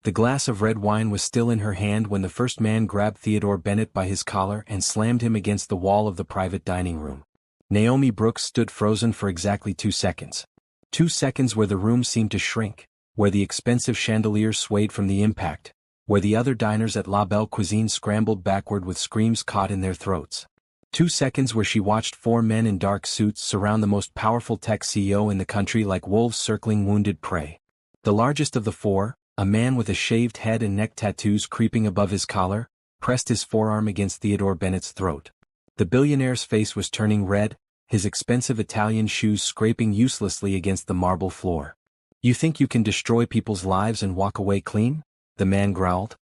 The glass of red wine was still in her hand when the first man grabbed Theodore Bennett by his collar and slammed him against the wall of the private dining room. Naomi Brooks stood frozen for exactly 2 seconds. 2 seconds where the room seemed to shrink, where the expensive chandeliers swayed from the impact, where the other diners at La Belle Cuisine scrambled backward with screams caught in their throats. 2 seconds where she watched 4 men in dark suits surround the most powerful tech CEO in the country like wolves circling wounded prey. The largest of the 4, a man with a shaved head and neck tattoos creeping above his collar, pressed his forearm against Theodore Bennett's throat. The billionaire's face was turning red, his expensive Italian shoes scraping uselessly against the marble floor. "You think you can destroy people's lives and walk away clean?" the man growled.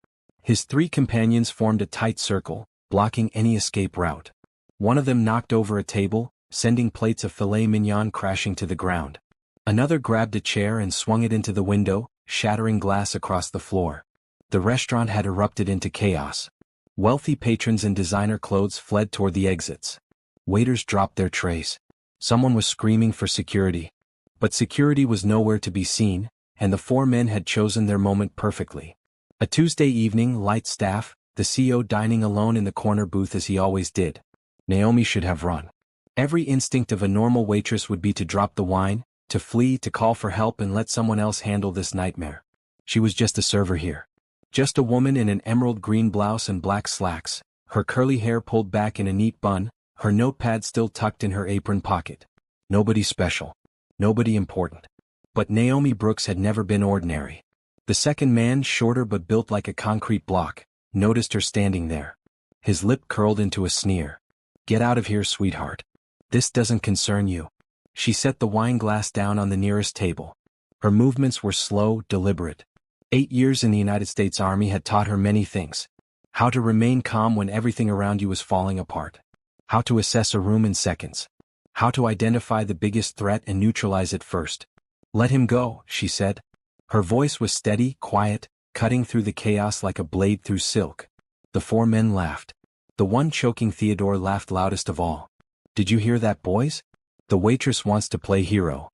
His 3 companions formed a tight circle, blocking any escape route. One of them knocked over a table, sending plates of filet mignon crashing to the ground. Another grabbed a chair and swung it into the window, shattering glass across the floor. The restaurant had erupted into chaos. Wealthy patrons in designer clothes fled toward the exits. Waiters dropped their trays. Someone was screaming for security. But security was nowhere to be seen, and the 4 men had chosen their moment perfectly. A Tuesday evening, light staff, the CEO dining alone in the corner booth as he always did. Naomi should have run. Every instinct of a normal waitress would be to drop the wine, to flee, to call for help and let someone else handle this nightmare. She was just a server here. Just a woman in an emerald green blouse and black slacks, her curly hair pulled back in a neat bun, her notepad still tucked in her apron pocket. Nobody special. Nobody important. But Naomi Brooks had never been ordinary. The second man, shorter but built like a concrete block, noticed her standing there. His lip curled into a sneer. "Get out of here, sweetheart. This doesn't concern you." She set the wine glass down on the nearest table. Her movements were slow, deliberate. 8 years in the United States Army had taught her many things. How to remain calm when everything around you is falling apart. How to assess a room in seconds. How to identify the biggest threat and neutralize it first. "Let him go," she said. Her voice was steady, quiet, cutting through the chaos like a blade through silk. The 4 men laughed. The one choking Theodore laughed loudest of all. "Did you hear that, boys? The waitress wants to play hero."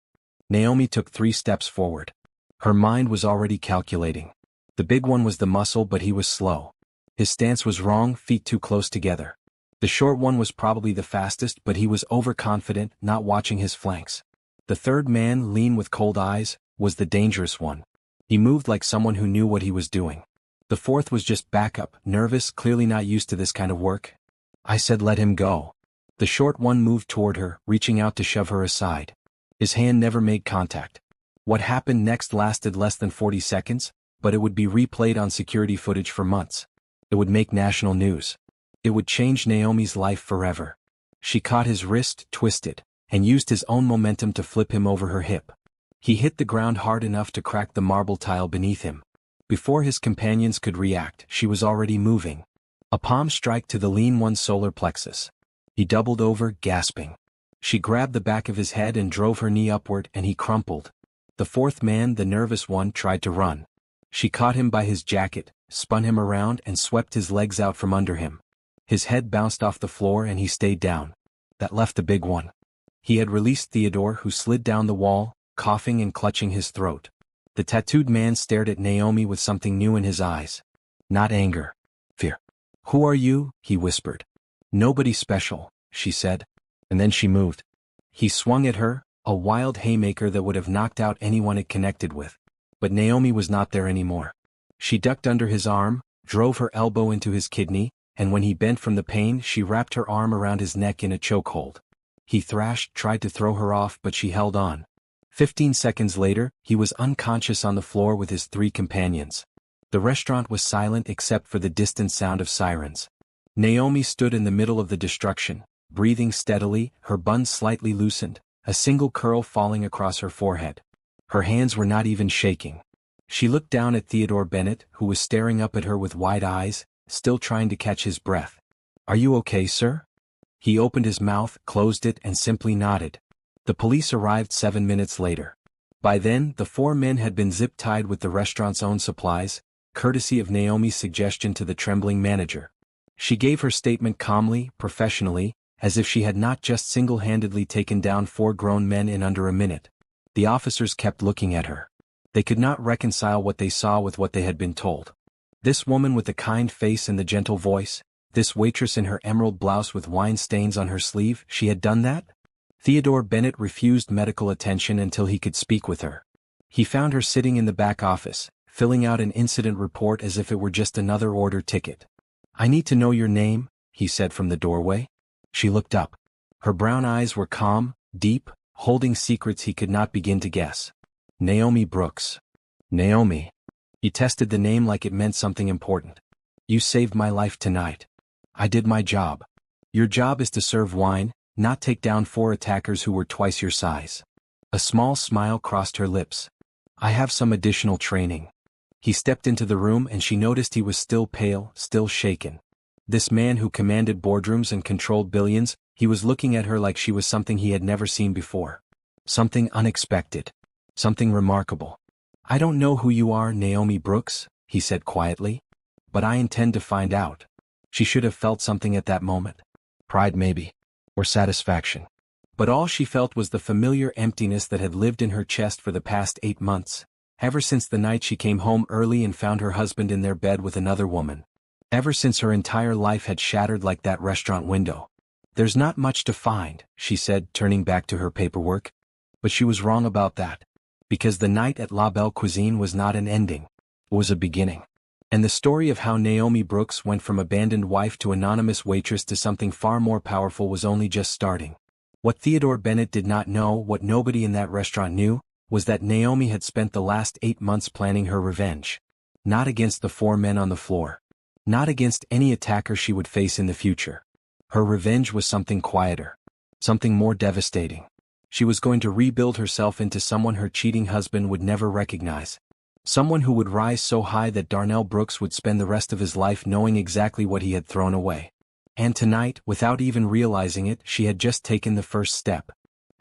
Naomi took 3 steps forward. Her mind was already calculating. The big one was the muscle, but he was slow. His stance was wrong, feet too close together. The short one was probably the fastest, but he was overconfident, not watching his flanks. The third man, lean with cold eyes, was the dangerous one. He moved like someone who knew what he was doing. The fourth was just backup, nervous, clearly not used to this kind of work. "I said let him go." The short one moved toward her, reaching out to shove her aside. His hand never made contact. What happened next lasted less than 40 seconds, but it would be replayed on security footage for months. It would make national news. It would change Naomi's life forever. She caught his wrist, twisted, and used his own momentum to flip him over her hip. He hit the ground hard enough to crack the marble tile beneath him. Before his companions could react, she was already moving. A palm strike to the lean one's solar plexus. He doubled over, gasping. She grabbed the back of his head and drove her knee upward, and he crumpled. The fourth man, the nervous one, tried to run. She caught him by his jacket, spun him around and swept his legs out from under him. His head bounced off the floor and he stayed down. That left the big one. He had released Theodore, who slid down the wall, coughing and clutching his throat. The tattooed man stared at Naomi with something new in his eyes. Not anger. Fear. "Who are you?" he whispered. "Nobody special," she said. And then she moved. He swung at her, a wild haymaker that would have knocked out anyone it connected with. But Naomi was not there anymore. She ducked under his arm, drove her elbow into his kidney, and when he bent from the pain, she wrapped her arm around his neck in a chokehold. He thrashed, tried to throw her off, but she held on. 15 seconds later, he was unconscious on the floor with his 3 companions. The restaurant was silent except for the distant sound of sirens. Naomi stood in the middle of the destruction, breathing steadily, her bun slightly loosened, a single curl falling across her forehead. Her hands were not even shaking. She looked down at Theodore Bennett, who was staring up at her with wide eyes, still trying to catch his breath. "Are you okay, sir?" He opened his mouth, closed it, and simply nodded. The police arrived 7 minutes later. By then, the 4 men had been zip-tied with the restaurant's own supplies, courtesy of Naomi's suggestion to the trembling manager. She gave her statement calmly, professionally, as if she had not just single-handedly taken down 4 grown men in under a minute. The officers kept looking at her. They could not reconcile what they saw with what they had been told. This woman with the kind face and the gentle voice, this waitress in her emerald blouse with wine stains on her sleeve, she had done that? Theodore Bennett refused medical attention until he could speak with her. He found her sitting in the back office, filling out an incident report as if it were just another order ticket. "I need to know your name," he said from the doorway. She looked up. Her brown eyes were calm, deep, holding secrets he could not begin to guess. "Naomi Brooks." "Naomi." He tested the name like it meant something important. "You saved my life tonight. I did my job. Your job is to serve wine, not take down 4 attackers who were twice your size." A small smile crossed her lips. "I have some additional training." He stepped into the room and she noticed he was still pale, still shaken. This man who commanded boardrooms and controlled billions, he was looking at her like she was something he had never seen before. Something unexpected. Something remarkable. "I don't know who you are, Naomi Brooks," he said quietly. "But I intend to find out." She should have felt something at that moment. Pride maybe. Or satisfaction. But all she felt was the familiar emptiness that had lived in her chest for the past 8 months. Ever since the night she came home early and found her husband in their bed with another woman. Ever since her entire life had shattered like that restaurant window. "There's not much to find," she said, turning back to her paperwork. But she was wrong about that. Because the night at La Belle Cuisine was not an ending. It was a beginning. And the story of how Naomi Brooks went from abandoned wife to anonymous waitress to something far more powerful was only just starting. What Theodore Bennett did not know, what nobody in that restaurant knew, was that Naomi had spent the last 8 months planning her revenge. Not against the 4 men on the floor. Not against any attacker she would face in the future. Her revenge was something quieter. Something more devastating. She was going to rebuild herself into someone her cheating husband would never recognize. Someone who would rise so high that Darnell Brooks would spend the rest of his life knowing exactly what he had thrown away. And tonight, without even realizing it, she had just taken the first step.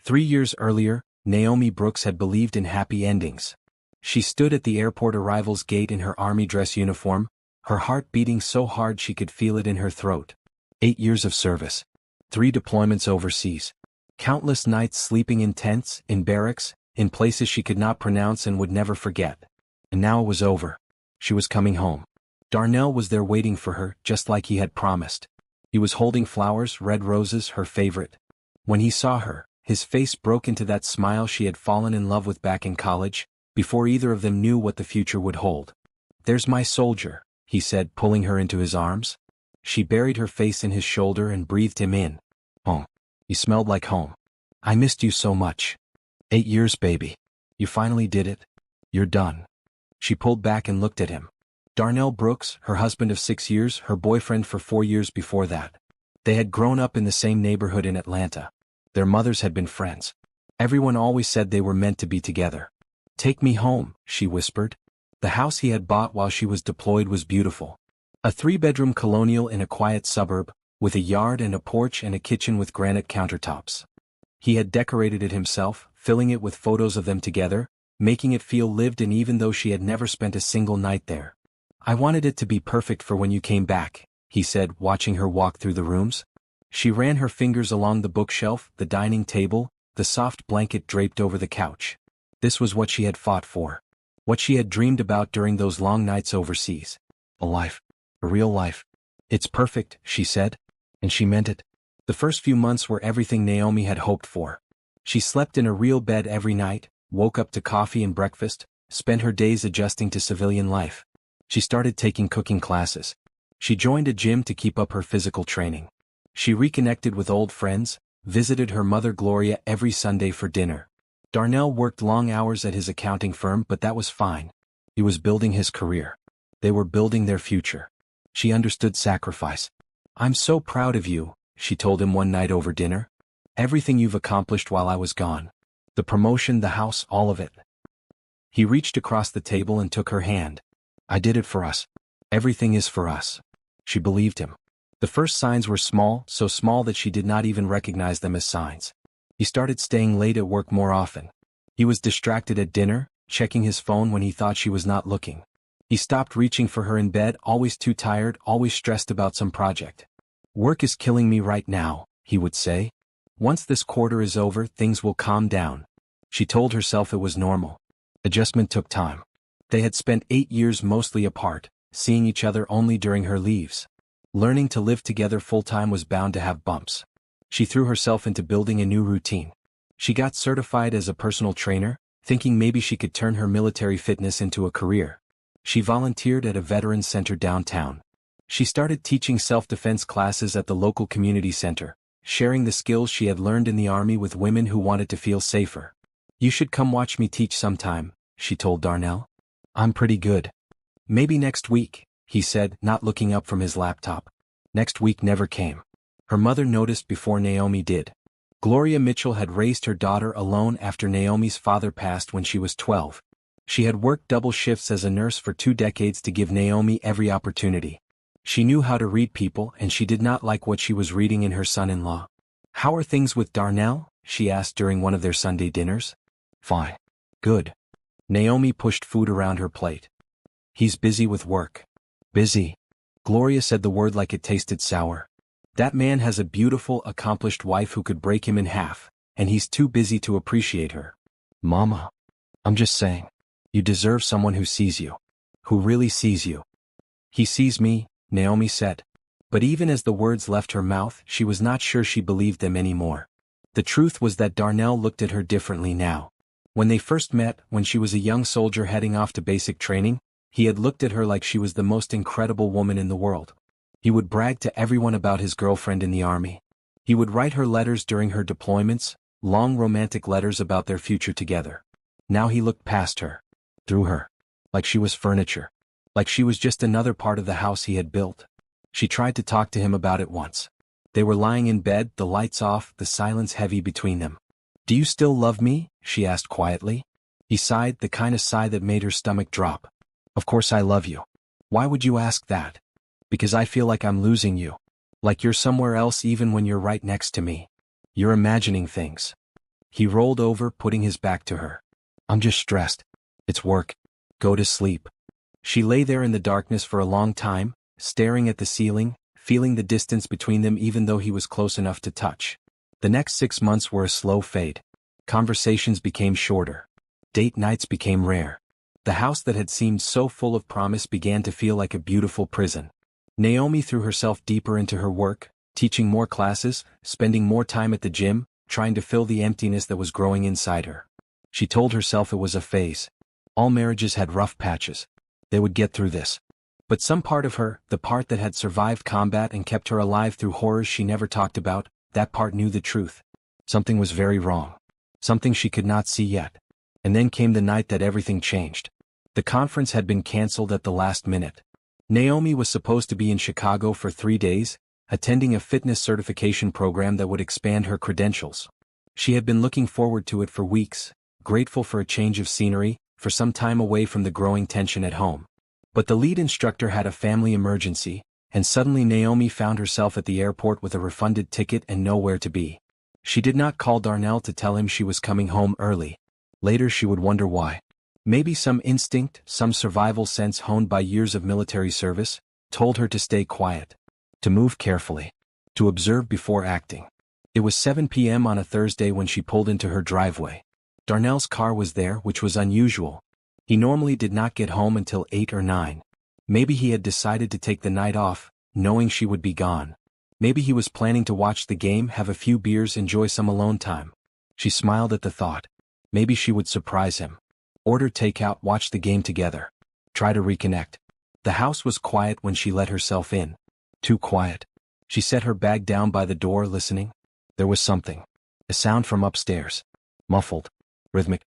3 years earlier, Naomi Brooks had believed in happy endings. She stood at the airport arrivals gate in her army dress uniform, her heart beating so hard she could feel it in her throat. 8 years of service. 3 deployments overseas. Countless nights sleeping in tents, in barracks, in places she could not pronounce and would never forget. And now it was over. She was coming home. Darnell was there waiting for her, just like he had promised. He was holding flowers, red roses, her favorite. When he saw her, his face broke into that smile she had fallen in love with back in college, before either of them knew what the future would hold. "There's my soldier," he said, pulling her into his arms. She buried her face in his shoulder and breathed him in. "Home. You smelled like home. I missed you so much. 8 years, baby. You finally did it. You're done." She pulled back and looked at him. Darnell Brooks, her husband of 6 years, her boyfriend for 4 years before that. They had grown up in the same neighborhood in Atlanta. Their mothers had been friends. Everyone always said they were meant to be together. "Take me home," she whispered. The house he had bought while she was deployed was beautiful. A 3-bedroom colonial in a quiet suburb, with a yard and a porch and a kitchen with granite countertops. He had decorated it himself, filling it with photos of them together, making it feel lived in even though she had never spent a single night there. "I wanted it to be perfect for when you came back," he said, watching her walk through the rooms. She ran her fingers along the bookshelf, the dining table, the soft blanket draped over the couch. This was what she had fought for. What she had dreamed about during those long nights overseas. A life. A real life. "It's perfect," she said. And she meant it. The first few months were everything Naomi had hoped for. She slept in a real bed every night, woke up to coffee and breakfast, spent her days adjusting to civilian life. She started taking cooking classes. She joined a gym to keep up her physical training. She reconnected with old friends, visited her mother Gloria every Sunday for dinner. Darnell worked long hours at his accounting firm, but that was fine. He was building his career. They were building their future. She understood sacrifice. "I'm so proud of you," she told him one night over dinner. "Everything you've accomplished while I was gone. The promotion, the house, all of it." He reached across the table and took her hand. "I did it for us. Everything is for us." She believed him. The first signs were small, so small that she did not even recognize them as signs. He started staying late at work more often. He was distracted at dinner, checking his phone when he thought she was not looking. He stopped reaching for her in bed, always too tired, always stressed about some project. "Work is killing me right now," he would say. "Once this quarter is over, things will calm down." She told herself it was normal. Adjustment took time. They had spent 8 years mostly apart, seeing each other only during her leaves. Learning to live together full-time was bound to have bumps. She threw herself into building a new routine. She got certified as a personal trainer, thinking maybe she could turn her military fitness into a career. She volunteered at a veterans center downtown. She started teaching self-defense classes at the local community center, sharing the skills she had learned in the army with women who wanted to feel safer. "You should come watch me teach sometime," she told Darnell. "I'm pretty good." "Maybe next week," he said, not looking up from his laptop. Next week never came. Her mother noticed before Naomi did. Gloria Mitchell had raised her daughter alone after Naomi's father passed when she was 12. She had worked double shifts as a nurse for 2 decades to give Naomi every opportunity. She knew how to read people, and she did not like what she was reading in her son-in-law. "How are things with Darnell?" she asked during one of their Sunday dinners. "Fine. Good." Naomi pushed food around her plate. "He's busy with work." "Busy?" Gloria said the word like it tasted sour. "That man has a beautiful, accomplished wife who could break him in half, and he's too busy to appreciate her." "Mama, I'm just saying. You deserve someone who sees you. Who really sees you." "He sees me," Naomi said. But even as the words left her mouth, she was not sure she believed them anymore. The truth was that Darnell looked at her differently now. When they first met, when she was a young soldier heading off to basic training, he had looked at her like she was the most incredible woman in the world. He would brag to everyone about his girlfriend in the army. He would write her letters during her deployments, long romantic letters about their future together. Now he looked past her, through her, like she was furniture, like she was just another part of the house he had built. She tried to talk to him about it once. They were lying in bed, the lights off, the silence heavy between them. "Do you still love me?" she asked quietly. He sighed, the kind of sigh that made her stomach drop. "Of course I love you." "Why would you ask that?" "Because I feel like I'm losing you. Like you're somewhere else even when you're right next to me. You're imagining things." He rolled over, putting his back to her. "I'm just stressed. It's work. Go to sleep." She lay there in the darkness for a long time, staring at the ceiling, feeling the distance between them even though he was close enough to touch. The next 6 months were a slow fade. Conversations became shorter. Date nights became rare. The house that had seemed so full of promise began to feel like a beautiful prison. Naomi threw herself deeper into her work, teaching more classes, spending more time at the gym, trying to fill the emptiness that was growing inside her. She told herself it was a phase. All marriages had rough patches. They would get through this. But some part of her, the part that had survived combat and kept her alive through horrors she never talked about, that part knew the truth. Something was very wrong. Something she could not see yet. And then came the night that everything changed. The conference had been canceled at the last minute. Naomi was supposed to be in Chicago for 3 days, attending a fitness certification program that would expand her credentials. She had been looking forward to it for weeks, grateful for a change of scenery, for some time away from the growing tension at home. But the lead instructor had a family emergency, and suddenly Naomi found herself at the airport with a refunded ticket and nowhere to be. She did not call Darnell to tell him she was coming home early. Later she would wonder why. Maybe some instinct, some survival sense honed by years of military service, told her to stay quiet, to move carefully, to observe before acting. It was 7 p.m. on a Thursday when she pulled into her driveway. Darnell's car was there, which was unusual. He normally did not get home until 8 or 9. Maybe he had decided to take the night off, knowing she would be gone. Maybe he was planning to watch the game, have a few beers, enjoy some alone time. She smiled at the thought. Maybe she would surprise him. Order takeout, watch the game together. Try to reconnect. The house was quiet when she let herself in. Too quiet. She set her bag down by the door, listening. There was something. A sound from upstairs. Muffled. Rhythmic.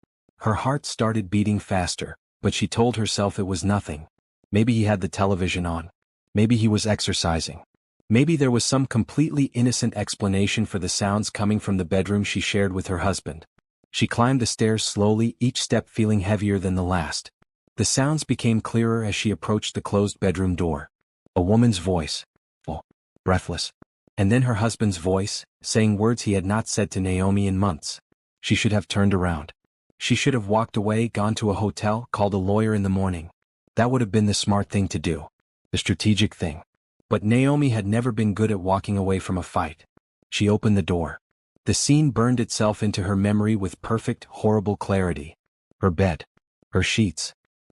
Her heart started beating faster, but she told herself it was nothing. Maybe he had the television on. Maybe he was exercising. Maybe there was some completely innocent explanation for the sounds coming from the bedroom she shared with her husband. She climbed the stairs slowly, each step feeling heavier than the last. The sounds became clearer as she approached the closed bedroom door. A woman's voice. Oh, breathless. And then her husband's voice, saying words he had not said to Naomi in months. She should have turned around. She should have walked away, gone to a hotel, called a lawyer in the morning. That would have been the smart thing to do. The strategic thing. But Naomi had never been good at walking away from a fight. She opened the door. The scene burned itself into her memory with perfect, horrible clarity. Her bed. Her sheets.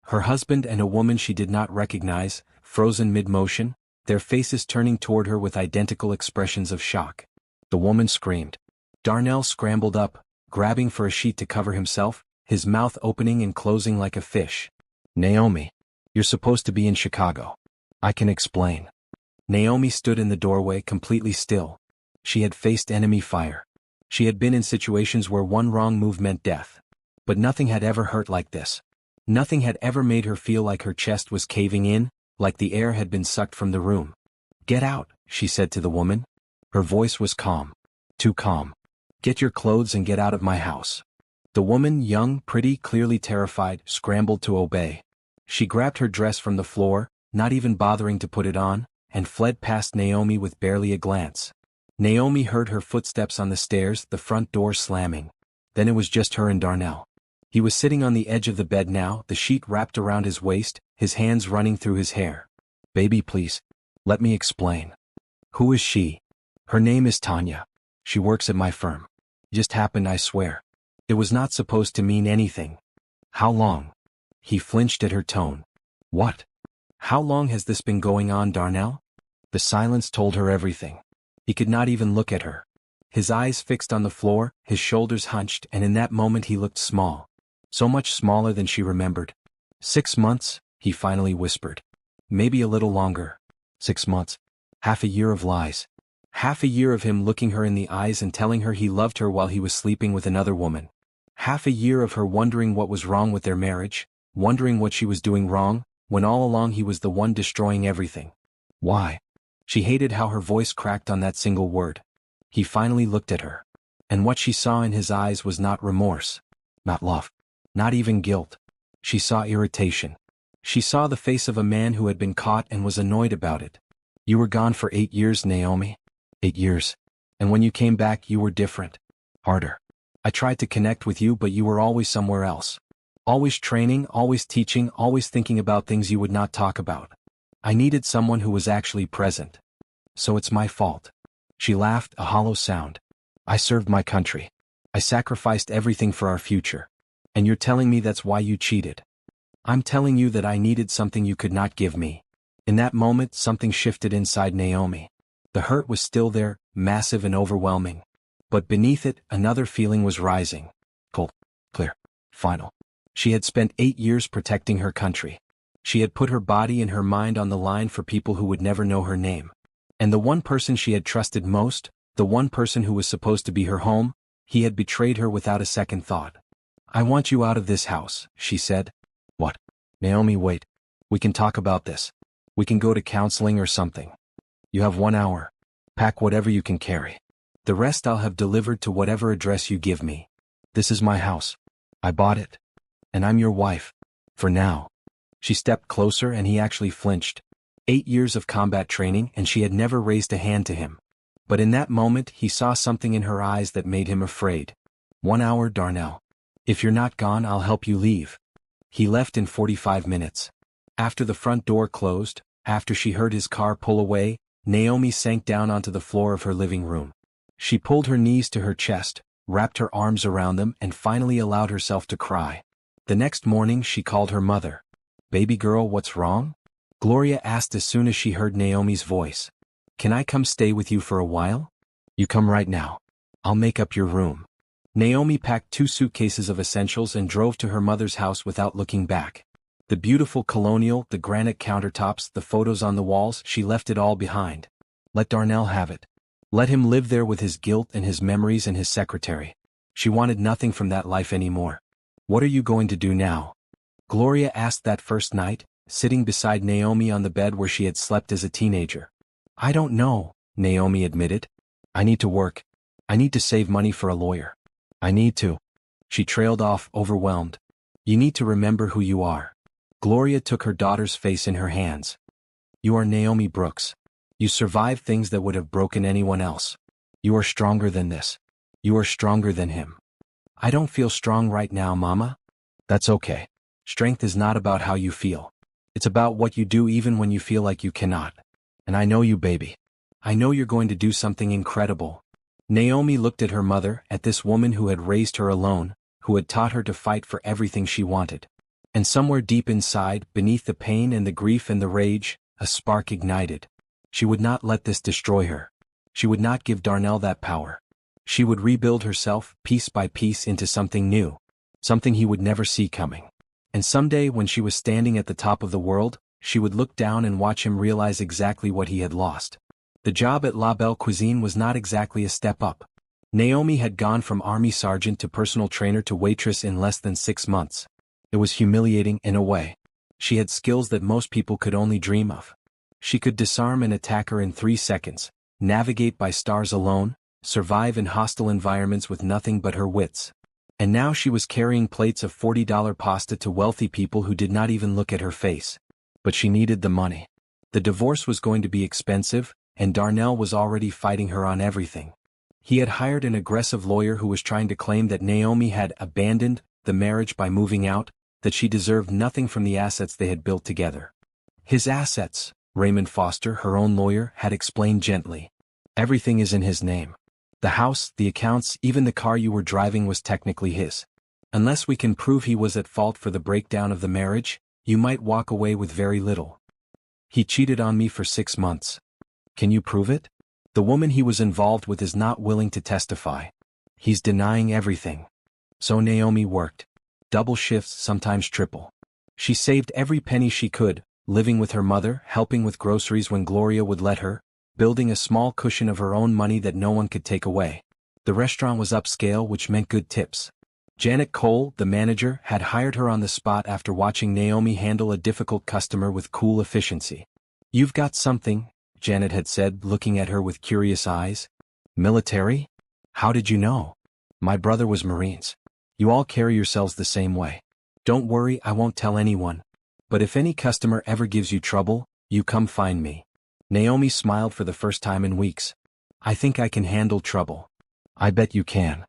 Her husband and a woman she did not recognize, frozen mid-motion, their faces turning toward her with identical expressions of shock. The woman screamed. Darnell scrambled up, grabbing for a sheet to cover himself, his mouth opening and closing like a fish. Naomi. You're supposed to be in Chicago. I can explain. Naomi stood in the doorway completely still. She had faced enemy fire. She had been in situations where one wrong move meant death. But nothing had ever hurt like this. Nothing had ever made her feel like her chest was caving in, like the air had been sucked from the room. Get out, she said to the woman. Her voice was calm. Too calm. Get your clothes and get out of my house. The woman, young, pretty, clearly terrified, scrambled to obey. She grabbed her dress from the floor, not even bothering to put it on, and fled past Naomi with barely a glance. Naomi heard her footsteps on the stairs, the front door slamming. Then it was just her and Darnell. He was sitting on the edge of the bed now, the sheet wrapped around his waist, his hands running through his hair. Baby, please. Let me explain. Who is she? Her name is Tanya. She works at my firm. Just happened, I swear. It was not supposed to mean anything. How long? He flinched at her tone. What? How long has this been going on, Darnell? The silence told her everything. He could not even look at her. His eyes fixed on the floor, his shoulders hunched, and in that moment he looked small. So much smaller than she remembered. 6 months, he finally whispered. Maybe a little longer. 6 months. Half a year of lies. Half a year of him looking her in the eyes and telling her he loved her while he was sleeping with another woman. Half a year of her wondering what was wrong with their marriage, wondering what she was doing wrong, when all along he was the one destroying everything. Why? She hated how her voice cracked on that single word. He finally looked at her. And what she saw in his eyes was not remorse. Not love. Not even guilt. She saw irritation. She saw the face of a man who had been caught and was annoyed about it. You were gone for 8 years, Naomi. 8 years. And when you came back you were different. Harder. I tried to connect with you but you were always somewhere else. Always training, always teaching, always thinking about things you would not talk about. I needed someone who was actually present. So it's my fault. She laughed, a hollow sound. I served my country. I sacrificed everything for our future. And you're telling me that's why you cheated. I'm telling you that I needed something you could not give me. In that moment, something shifted inside Naomi. The hurt was still there, massive and overwhelming. But beneath it, another feeling was rising. Cold, clear, final. She had spent 8 years protecting her country. She had put her body and her mind on the line for people who would never know her name. And the one person she had trusted most, the one person who was supposed to be her home, he had betrayed her without a second thought. I want you out of this house, she said. What? Naomi, wait. We can talk about this. We can go to counseling or something. You have 1 hour. Pack whatever you can carry. The rest I'll have delivered to whatever address you give me. This is my house. I bought it. And I'm your wife. For now. She stepped closer and he actually flinched. 8 years of combat training and she had never raised a hand to him. But in that moment he saw something in her eyes that made him afraid. 1 hour, Darnell. If you're not gone, I'll help you leave. He left in 45 minutes. After the front door closed, after she heard his car pull away, Naomi sank down onto the floor of her living room. She pulled her knees to her chest, wrapped her arms around them and finally allowed herself to cry. The next morning she called her mother. Baby girl, what's wrong? Gloria asked as soon as she heard Naomi's voice. Can I come stay with you for a while? You come right now. I'll make up your room. Naomi packed 2 suitcases of essentials and drove to her mother's house without looking back. The beautiful colonial, the granite countertops, the photos on the walls, she left it all behind. Let Darnell have it. Let him live there with his guilt and his memories and his secretary. She wanted nothing from that life anymore. What are you going to do now? Gloria asked that first night, sitting beside Naomi on the bed where she had slept as a teenager. I don't know, Naomi admitted. I need to work. I need to save money for a lawyer. I need to. She trailed off, overwhelmed. You need to remember who you are. Gloria took her daughter's face in her hands. You are Naomi Brooks. You survived things that would have broken anyone else. You are stronger than this. You are stronger than him. I don't feel strong right now, Mama. That's okay. Strength is not about how you feel. It's about what you do even when you feel like you cannot. And I know you, baby. I know you're going to do something incredible. Naomi looked at her mother, at this woman who had raised her alone, who had taught her to fight for everything she wanted. And somewhere deep inside, beneath the pain and the grief and the rage, a spark ignited. She would not let this destroy her. She would not give Darnell that power. She would rebuild herself, piece by piece, into something new. Something he would never see coming. And someday, when she was standing at the top of the world, she would look down and watch him realize exactly what he had lost. The job at La Belle Cuisine was not exactly a step up. Naomi had gone from army sergeant to personal trainer to waitress in less than 6 months. It was humiliating in a way. She had skills that most people could only dream of. She could disarm an attacker in 3 seconds, navigate by stars alone, survive in hostile environments with nothing but her wits. And now she was carrying plates of $40 pasta to wealthy people who did not even look at her face. But she needed the money. The divorce was going to be expensive, and Darnell was already fighting her on everything. He had hired an aggressive lawyer who was trying to claim that Naomi had abandoned the marriage by moving out, that she deserved nothing from the assets they had built together. His assets, Raymond Foster, her own lawyer, had explained gently. Everything is in his name. The house, the accounts, even the car you were driving was technically his. Unless we can prove he was at fault for the breakdown of the marriage, you might walk away with very little. He cheated on me for 6 months. Can you prove it? The woman he was involved with is not willing to testify. He's denying everything. So Naomi worked. Double shifts, sometimes triple. She saved every penny she could, living with her mother, helping with groceries when Gloria would let her, building a small cushion of her own money that no one could take away. The restaurant was upscale, which meant good tips. Janet Cole, the manager, had hired her on the spot after watching Naomi handle a difficult customer with cool efficiency. "You've got something," Janet had said, looking at her with curious eyes. "Military? How did you know?" "My brother was Marines. You all carry yourselves the same way." "Don't worry, I won't tell anyone. But if any customer ever gives you trouble, you come find me." Naomi smiled for the first time in weeks. "I think I can handle trouble." "I bet you can."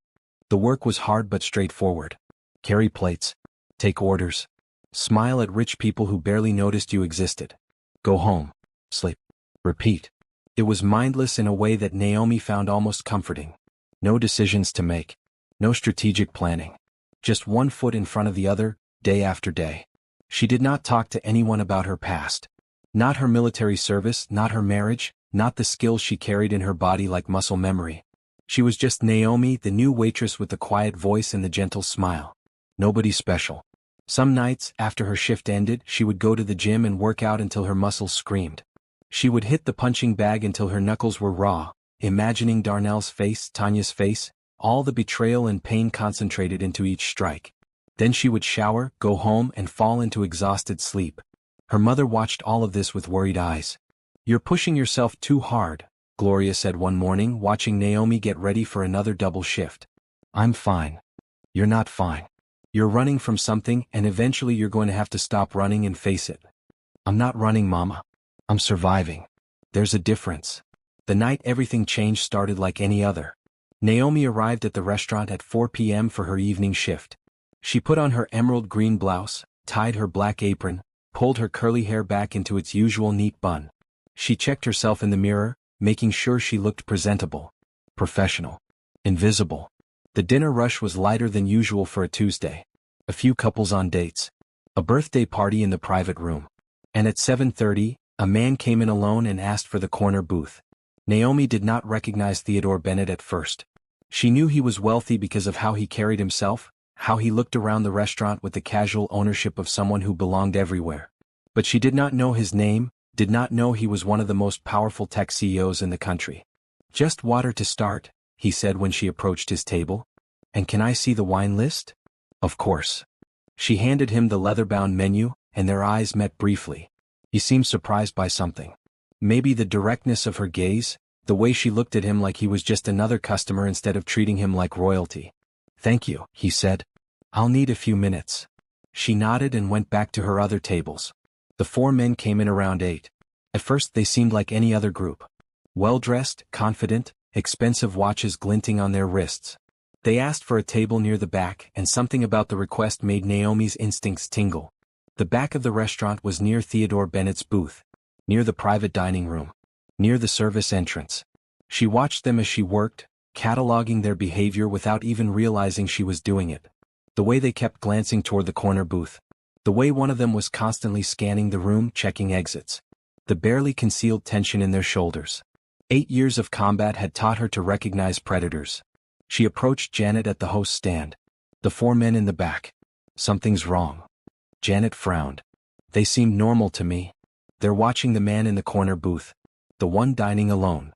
The work was hard but straightforward. Carry plates. Take orders. Smile at rich people who barely noticed you existed. Go home. Sleep. Repeat. It was mindless in a way that Naomi found almost comforting. No decisions to make. No strategic planning. Just one foot in front of the other, day after day. She did not talk to anyone about her past. Not her military service, not her marriage, not the skills she carried in her body like muscle memory. She was just Naomi, the new waitress with the quiet voice and the gentle smile. Nobody special. Some nights, after her shift ended, she would go to the gym and work out until her muscles screamed. She would hit the punching bag until her knuckles were raw, imagining Darnell's face, Tanya's face, all the betrayal and pain concentrated into each strike. Then she would shower, go home, and fall into exhausted sleep. Her mother watched all of this with worried eyes. "You're pushing yourself too hard," Gloria said one morning, watching Naomi get ready for another double shift. "I'm fine." "You're not fine. You're running from something, and eventually you're going to have to stop running and face it." "I'm not running, Mama. I'm surviving." "There's a difference." The night everything changed started like any other. Naomi arrived at the restaurant at 4 p.m. for her evening shift. She put on her emerald green blouse, tied her black apron, pulled her curly hair back into its usual neat bun. She checked herself in the mirror, making sure she looked presentable, professional, invisible. The dinner rush was lighter than usual for a Tuesday. A few couples on dates. A birthday party in the private room. And at 7:30, a man came in alone and asked for the corner booth. Naomi did not recognize Theodore Bennett at first. She knew he was wealthy because of how he carried himself, how he looked around the restaurant with the casual ownership of someone who belonged everywhere. But she did not know his name, did not know he was one of the most powerful tech CEOs in the country. "Just water to start," he said when she approached his table. "And can I see the wine list?" "Of course." She handed him the leather-bound menu, and their eyes met briefly. He seemed surprised by something. Maybe the directness of her gaze, the way she looked at him like he was just another customer instead of treating him like royalty. "Thank you," he said. "I'll need a few minutes." She nodded and went back to her other tables. The 4 men came in around 8. At first they seemed like any other group. Well-dressed, confident, expensive watches glinting on their wrists. They asked for a table near the back, and something about the request made Naomi's instincts tingle. The back of the restaurant was near Theodore Bennett's booth, near the private dining room, near the service entrance. She watched them as she worked, cataloging their behavior without even realizing she was doing it. The way they kept glancing toward the corner booth. The way one of them was constantly scanning the room, checking exits. The barely concealed tension in their shoulders. 8 years of combat had taught her to recognize predators. She approached Janet at the host's stand. The 4 men in the back. Something's wrong. Janet frowned. They seemed normal to me. They're watching the man in the corner booth. The one dining alone.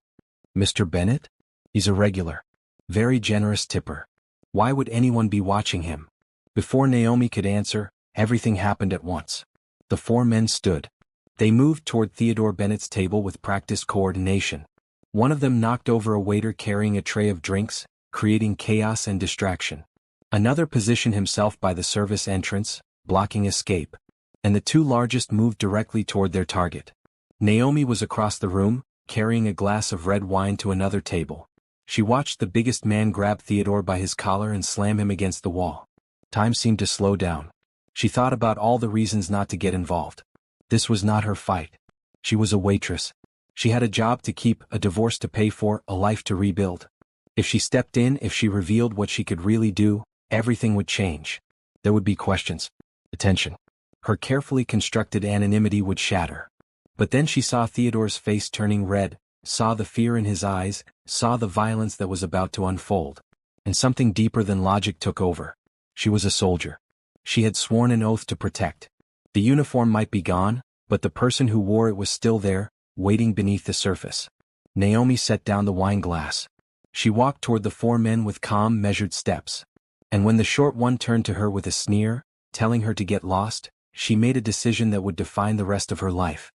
Mr. Bennett? He's a regular. Very generous tipper. Why would anyone be watching him? Before Naomi could answer, everything happened at once. The 4 men stood. They moved toward Theodore Bennett's table with practiced coordination. One of them knocked over a waiter carrying a tray of drinks, creating chaos and distraction. Another positioned himself by the service entrance, blocking escape. And the 2 largest moved directly toward their target. Naomi was across the room, carrying a glass of red wine to another table. She watched the biggest man grab Theodore by his collar and slam him against the wall. Time seemed to slow down. She thought about all the reasons not to get involved. This was not her fight. She was a waitress. She had a job to keep, a divorce to pay for, a life to rebuild. If she stepped in, if she revealed what she could really do, everything would change. There would be questions. Attention. Her carefully constructed anonymity would shatter. But then she saw Theodore's face turning red, saw the fear in his eyes, saw the violence that was about to unfold. And something deeper than logic took over. She was a soldier. She had sworn an oath to protect. The uniform might be gone, but the person who wore it was still there, waiting beneath the surface. Naomi set down the wine glass. She walked toward the 4 men with calm, measured steps. And when the short one turned to her with a sneer, telling her to get lost, she made a decision that would define the rest of her life.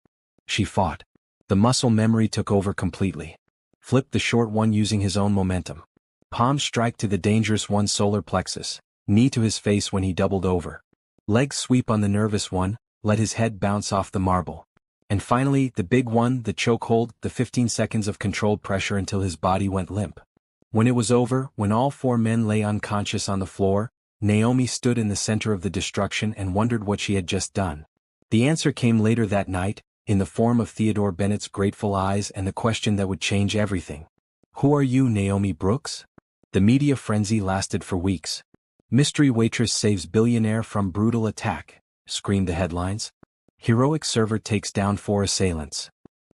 She fought. The muscle memory took over completely. Flip the short one using his own momentum. Palm strike to the dangerous one's solar plexus, knee to his face when he doubled over. Leg sweep on the nervous one, let his head bounce off the marble. And finally, the big one, the chokehold, the 15 seconds of controlled pressure until his body went limp. When it was over, when all 4 men lay unconscious on the floor, Naomi stood in the center of the destruction and wondered what she had just done. The answer came later that night, in the form of Theodore Bennett's grateful eyes and the question that would change everything. Who are you, Naomi Brooks? The media frenzy lasted for weeks. Mystery waitress saves billionaire from brutal attack, screamed the headlines. Heroic server takes down 4 assailants.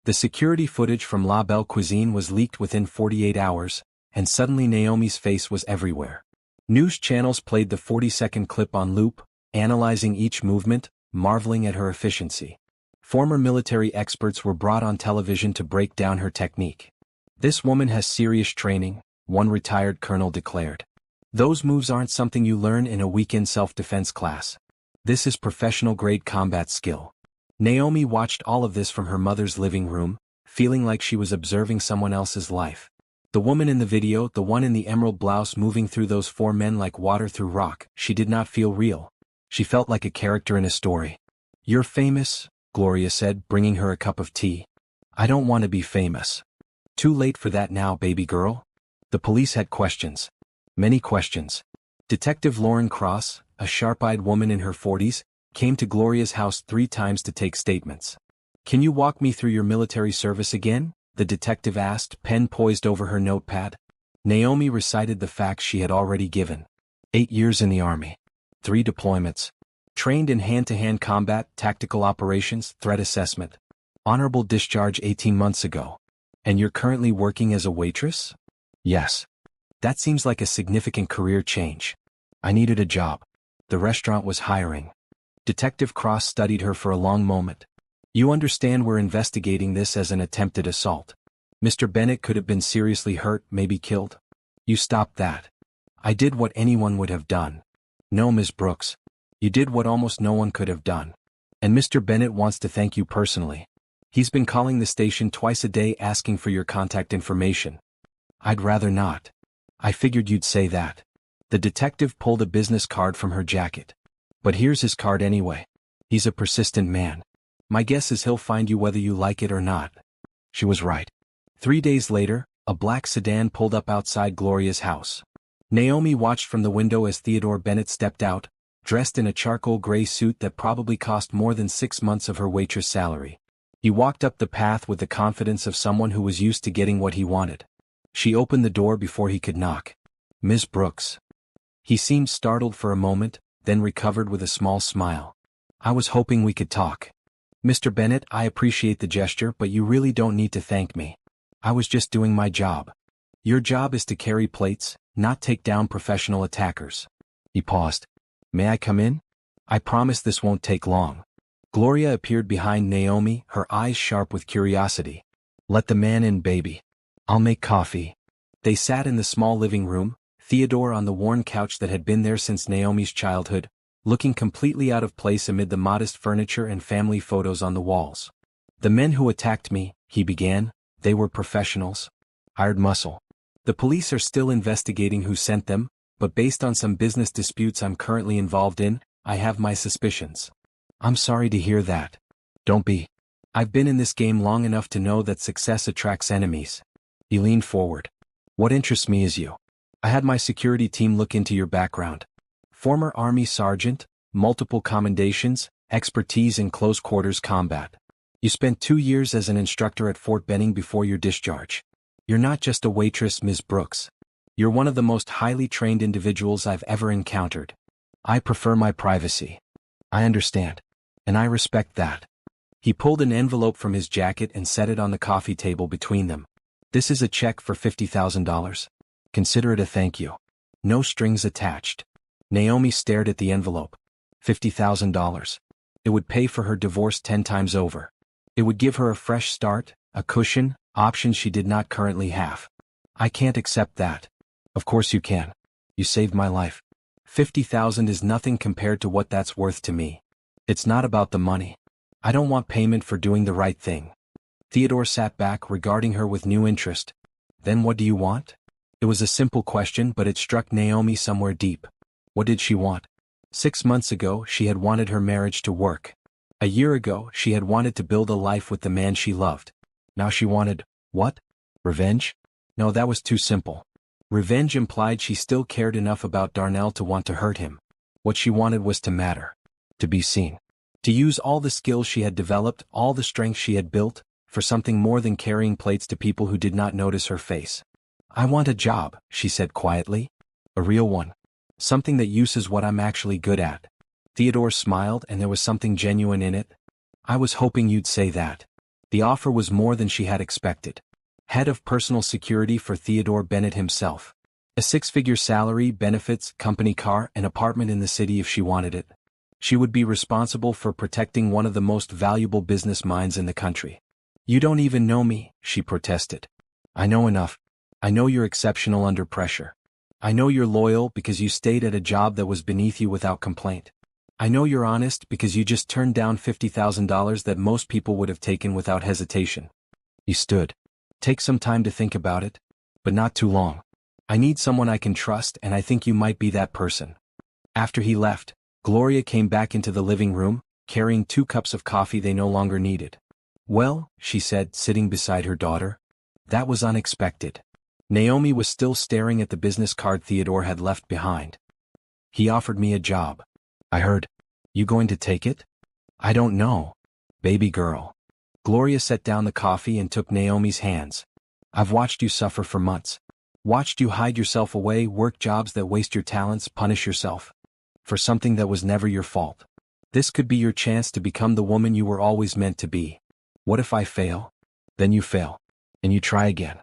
The security footage from La Belle Cuisine was leaked within 48 hours, and suddenly Naomi's face was everywhere. News channels played the 40-second clip on loop, analyzing each movement, marveling at her efficiency. Former military experts were brought on television to break down her technique. This woman has serious training, one retired colonel declared. Those moves aren't something you learn in a weekend self-defense class. This is professional-grade combat skill. Naomi watched all of this from her mother's living room, feeling like she was observing someone else's life. The woman in the video, the one in the emerald blouse moving through those 4 men like water through rock, she did not feel real. She felt like a character in a story. You're famous, Gloria said, bringing her a cup of tea. I don't want to be famous. Too late for that now, baby girl. The police had questions. Many questions. Detective Lauren Cross, a sharp-eyed woman in her 40s, came to Gloria's house 3 times to take statements. Can you walk me through your military service again? The detective asked, pen poised over her notepad. Naomi recited the facts she had already given. 8 years in the Army. 3 deployments. Trained in hand-to-hand combat, tactical operations, threat assessment. Honorable discharge 18 months ago. And you're currently working as a waitress? Yes. That seems like a significant career change. I needed a job. The restaurant was hiring. Detective Cross studied her for a long moment. You understand we're investigating this as an attempted assault. Mr. Bennett could have been seriously hurt, maybe killed. You stopped that. I did what anyone would have done. No, Ms. Brooks. You did what almost no one could have done. And Mr. Bennett wants to thank you personally. He's been calling the station twice a day asking for your contact information. I'd rather not. I figured you'd say that. The detective pulled a business card from her jacket. But here's his card anyway. He's a persistent man. My guess is he'll find you whether you like it or not. She was right. 3 days later, a black sedan pulled up outside Gloria's house. Naomi watched from the window as Theodore Bennett stepped out, dressed in a charcoal gray suit that probably cost more than 6 months of her waitress salary. He walked up the path with the confidence of someone who was used to getting what he wanted. She opened the door before he could knock. Miss Brooks. He seemed startled for a moment, then recovered with a small smile. I was hoping we could talk. Mr. Bennett, I appreciate the gesture, but you really don't need to thank me. I was just doing my job. Your job is to carry plates, not take down professional attackers. He paused. May I come in? I promise this won't take long. Gloria appeared behind Naomi, her eyes sharp with curiosity. Let the man in, baby. I'll make coffee. They sat in the small living room, Theodore on the worn couch that had been there since Naomi's childhood, looking completely out of place amid the modest furniture and family photos on the walls. The men who attacked me, he began, they were professionals. Hired muscle. The police are still investigating who sent them, but based on some business disputes I'm currently involved in, I have my suspicions. I'm sorry to hear that. Don't be. I've been in this game long enough to know that success attracts enemies. He leaned forward. What interests me is you. I had my security team look into your background. Former Army sergeant, multiple commendations, expertise in close quarters combat. You spent 2 years as an instructor at Fort Benning before your discharge. You're not just a waitress, Ms. Brooks. You're one of the most highly trained individuals I've ever encountered. I prefer my privacy. I understand. And I respect that. He pulled an envelope from his jacket and set it on the coffee table between them. This is a check for $50,000. Consider it a thank you. No strings attached. Naomi stared at the envelope. $50,000. It would pay for her divorce 10 times over. It would give her a fresh start, a cushion, options she did not currently have. I can't accept that. Of course you can. You saved my life. $50,000 is nothing compared to what that's worth to me. It's not about the money. I don't want payment for doing the right thing. Theodore sat back, regarding her with new interest. Then what do you want? It was a simple question, but it struck Naomi somewhere deep. What did she want? 6 months ago, she had wanted her marriage to work. A year ago, she had wanted to build a life with the man she loved. Now she wanted, what? Revenge? No, that was too simple. Revenge implied she still cared enough about Darnell to want to hurt him. What she wanted was to matter. To be seen. To use all the skills she had developed, all the strength she had built, for something more than carrying plates to people who did not notice her face. I want a job, she said quietly. A real one. Something that uses what I'm actually good at. Theodore smiled, and there was something genuine in it. I was hoping you'd say that. The offer was more than she had expected. Head of personal security for Theodore Bennett himself. A 6-figure salary, benefits, company car, an apartment in the city if she wanted it. She would be responsible for protecting one of the most valuable business minds in the country. You don't even know me, she protested. I know enough. I know you're exceptional under pressure. I know you're loyal because you stayed at a job that was beneath you without complaint. I know you're honest because you just turned down $50,000 that most people would have taken without hesitation. He stood. Take some time to think about it, but not too long. I need someone I can trust, and I think you might be that person. After he left, Gloria came back into the living room, carrying 2 cups of coffee they no longer needed. Well, she said, sitting beside her daughter. That was unexpected. Naomi was still staring at the business card Theodore had left behind. He offered me a job. I heard. You going to take it? I don't know. Baby girl. Gloria set down the coffee and took Naomi's hands. I've watched you suffer for months. Watched you hide yourself away, work jobs that waste your talents, punish yourself. For something that was never your fault. This could be your chance to become the woman you were always meant to be. What if I fail? Then you fail. And you try again.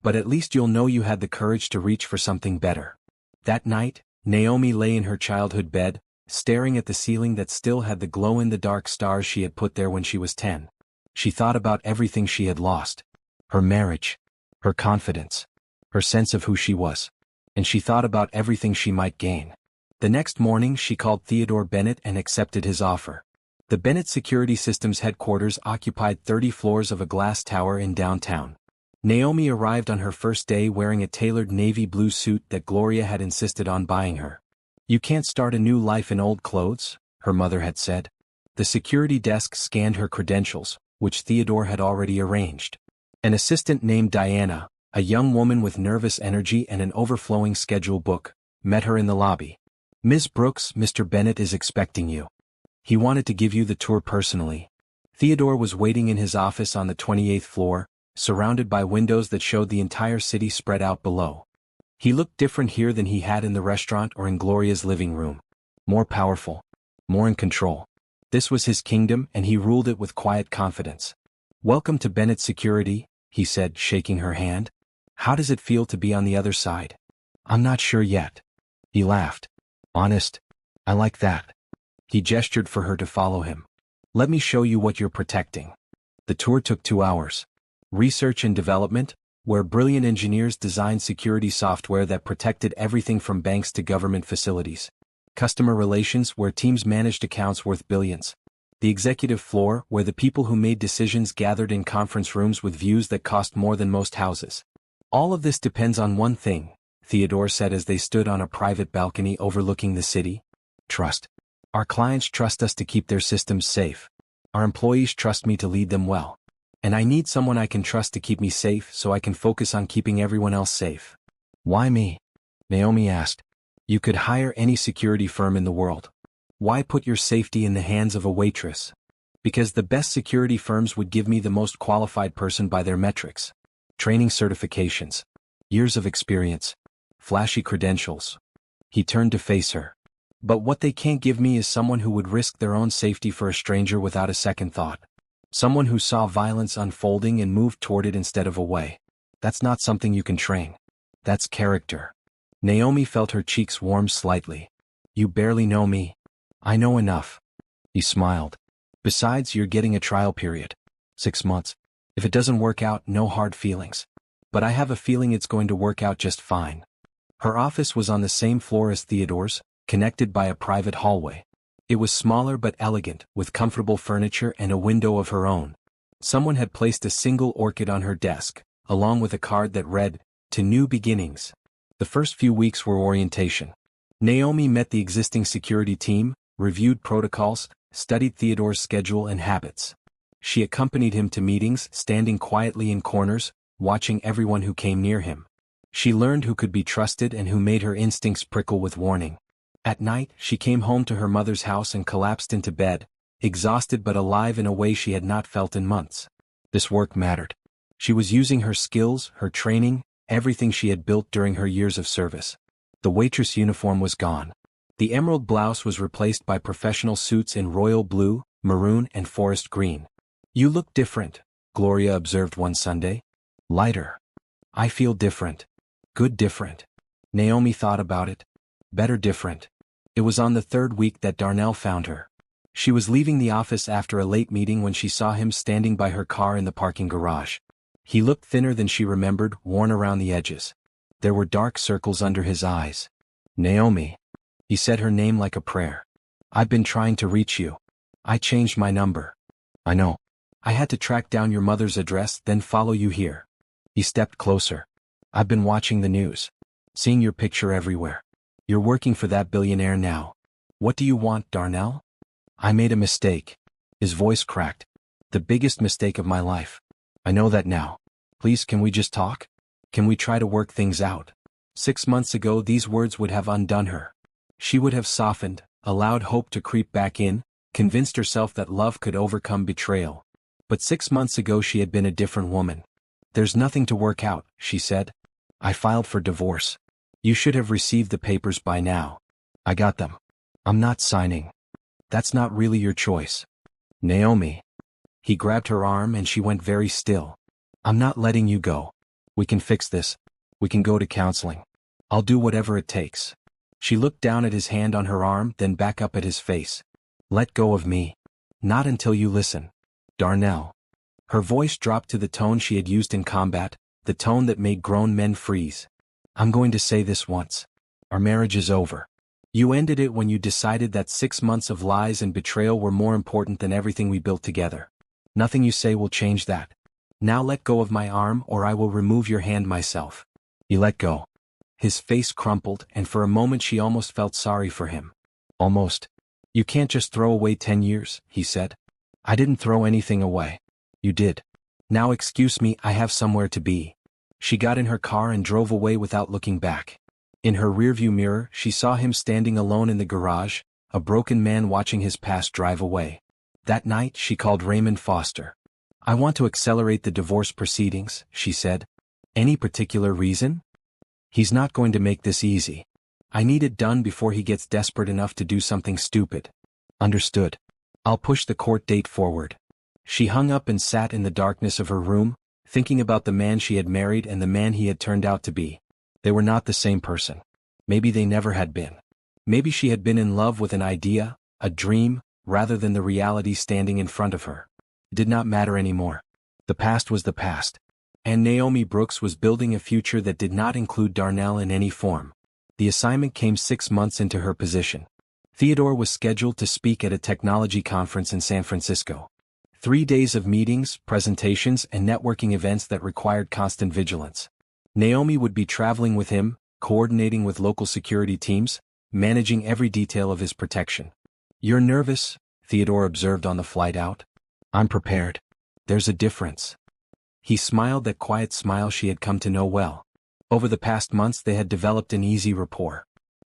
But at least you'll know you had the courage to reach for something better. That night, Naomi lay in her childhood bed, staring at the ceiling that still had the glow-in-the-dark stars she had put there when she was 10. She thought about everything she had lost. Her marriage. Her confidence. Her sense of who she was. And she thought about everything she might gain. The next morning she called Theodore Bennett and accepted his offer. The Bennett Security Systems headquarters occupied 30 floors of a glass tower in downtown. Naomi arrived on her first day wearing a tailored navy blue suit that Gloria had insisted on buying her. You can't start a new life in old clothes, her mother had said. The security desk scanned her credentials, which Theodore had already arranged. An assistant named Diana, a young woman with nervous energy and an overflowing schedule book, met her in the lobby. Ms. Brooks, Mr. Bennett is expecting you. He wanted to give you the tour personally. Theodore was waiting in his office on the 28th floor, surrounded by windows that showed the entire city spread out below. He looked different here than he had in the restaurant or in Gloria's living room. More powerful. More in control. This was his kingdom and he ruled it with quiet confidence. "Welcome to Bennett Security," he said, shaking her hand. "How does it feel to be on the other side?" "I'm not sure yet." He laughed. "Honest? I like that." He gestured for her to follow him. "Let me show you what you're protecting." The tour took 2 hours. Research and development, where brilliant engineers designed security software that protected everything from banks to government facilities. Customer relations, where teams managed accounts worth billions. The executive floor, where the people who made decisions gathered in conference rooms with views that cost more than most houses. "All of this depends on one thing," Theodore said as they stood on a private balcony overlooking the city. "Trust. Our clients trust us to keep their systems safe. Our employees trust me to lead them well. And I need someone I can trust to keep me safe so I can focus on keeping everyone else safe." "Why me?" Naomi asked. "You could hire any security firm in the world. Why put your safety in the hands of a waitress?" "Because the best security firms would give me the most qualified person by their metrics. Training, certifications, years of experience, flashy credentials." He turned to face her. "But what they can't give me is someone who would risk their own safety for a stranger without a second thought. Someone who saw violence unfolding and moved toward it instead of away. That's not something you can train. That's character." Naomi felt her cheeks warm slightly. "You barely know me." "I know enough." He smiled. "Besides, you're getting a trial period. 6 months. If it doesn't work out, no hard feelings. But I have a feeling it's going to work out just fine." Her office was on the same floor as Theodore's, connected by a private hallway. It was smaller but elegant, with comfortable furniture and a window of her own. Someone had placed a single orchid on her desk, along with a card that read, "To New Beginnings." The first few weeks were orientation. Naomi met the existing security team, reviewed protocols, studied Theodore's schedule and habits. She accompanied him to meetings, standing quietly in corners, watching everyone who came near him. She learned who could be trusted and who made her instincts prickle with warning. At night, she came home to her mother's house and collapsed into bed, exhausted but alive in a way she had not felt in months. This work mattered. She was using her skills, her training, everything she had built during her years of service. The waitress uniform was gone. The emerald blouse was replaced by professional suits in royal blue, maroon, and forest green. "You look different," Gloria observed one Sunday. "Lighter." "I feel different." "Good different." Naomi thought about it. "Better different." It was on the 3rd week that Darnell found her. She was leaving the office after a late meeting when she saw him standing by her car in the parking garage. He looked thinner than she remembered, worn around the edges. There were dark circles under his eyes. "Naomi." He said her name like a prayer. "I've been trying to reach you. I changed my number." "I know. I had to track down your mother's address, then follow you here." He stepped closer. "I've been watching the news. Seeing your picture everywhere. You're working for that billionaire now. What do you want, Darnell?" "I made a mistake." His voice cracked. "The biggest mistake of my life. I know that now. Please, can we just talk? Can we try to work things out?" 6 months ago these words would have undone her. She would have softened, allowed hope to creep back in, convinced herself that love could overcome betrayal. But 6 months ago she had been a different woman. "There's nothing to work out," she said. "I filed for divorce. You should have received the papers by now." "I got them. I'm not signing." "That's not really your choice." "Naomi." He grabbed her arm and she went very still. "I'm not letting you go. We can fix this. We can go to counseling. I'll do whatever it takes." She looked down at his hand on her arm, then back up at his face. "Let go of me. Not until you listen. Darnell." Her voice dropped to the tone she had used in combat, the tone that made grown men freeze. "I'm going to say this once. Our marriage is over. You ended it when you decided that 6 months of lies and betrayal were more important than everything we built together. Nothing you say will change that. Now let go of my arm or I will remove your hand myself." He let go. His face crumpled and for a moment she almost felt sorry for him. Almost. "You can't just throw away 10 years, he said. "I didn't throw anything away." "You did. Now excuse me, I have somewhere to be." She got in her car and drove away without looking back. In her rearview mirror she saw him standing alone in the garage, a broken man watching his past drive away. That night she called Raymond Foster. "I want to accelerate the divorce proceedings," she said. "Any particular reason?" "He's not going to make this easy. I need it done before he gets desperate enough to do something stupid." "Understood. I'll push the court date forward. She hung up and sat in the darkness of her room, thinking about the man she had married and the man he had turned out to be. They were not the same person. Maybe they never had been. Maybe she had been in love with an idea, a dream, rather than the reality standing in front of her. It did not matter anymore. The past was the past. And Naomi Brooks was building a future that did not include Darnell in any form. The assignment came 6 months into her position. Theodore was scheduled to speak at a technology conference in San Francisco. 3 days of meetings, presentations, and networking events that required constant vigilance. Naomi would be traveling with him, coordinating with local security teams, managing every detail of his protection. "You're nervous," Theodore observed on the flight out. "I'm prepared. There's a difference." He smiled that quiet smile she had come to know well. Over the past months they had developed an easy rapport.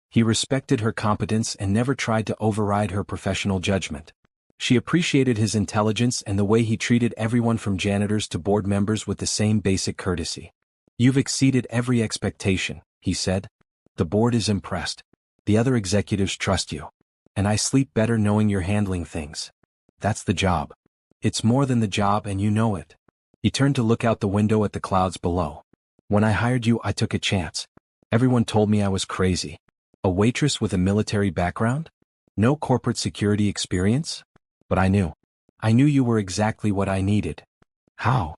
He respected her competence and never tried to override her professional judgment. She appreciated his intelligence and the way he treated everyone from janitors to board members with the same basic courtesy. "You've exceeded every expectation," he said. "The board is impressed. The other executives trust you. And I sleep better knowing you're handling things. That's the job. It's more than the job and you know it." He turned to look out the window at the clouds below. "When I hired you, I took a chance. Everyone told me I was crazy. A waitress with a military background? No corporate security experience? But I knew. I knew you were exactly what I needed." "How?"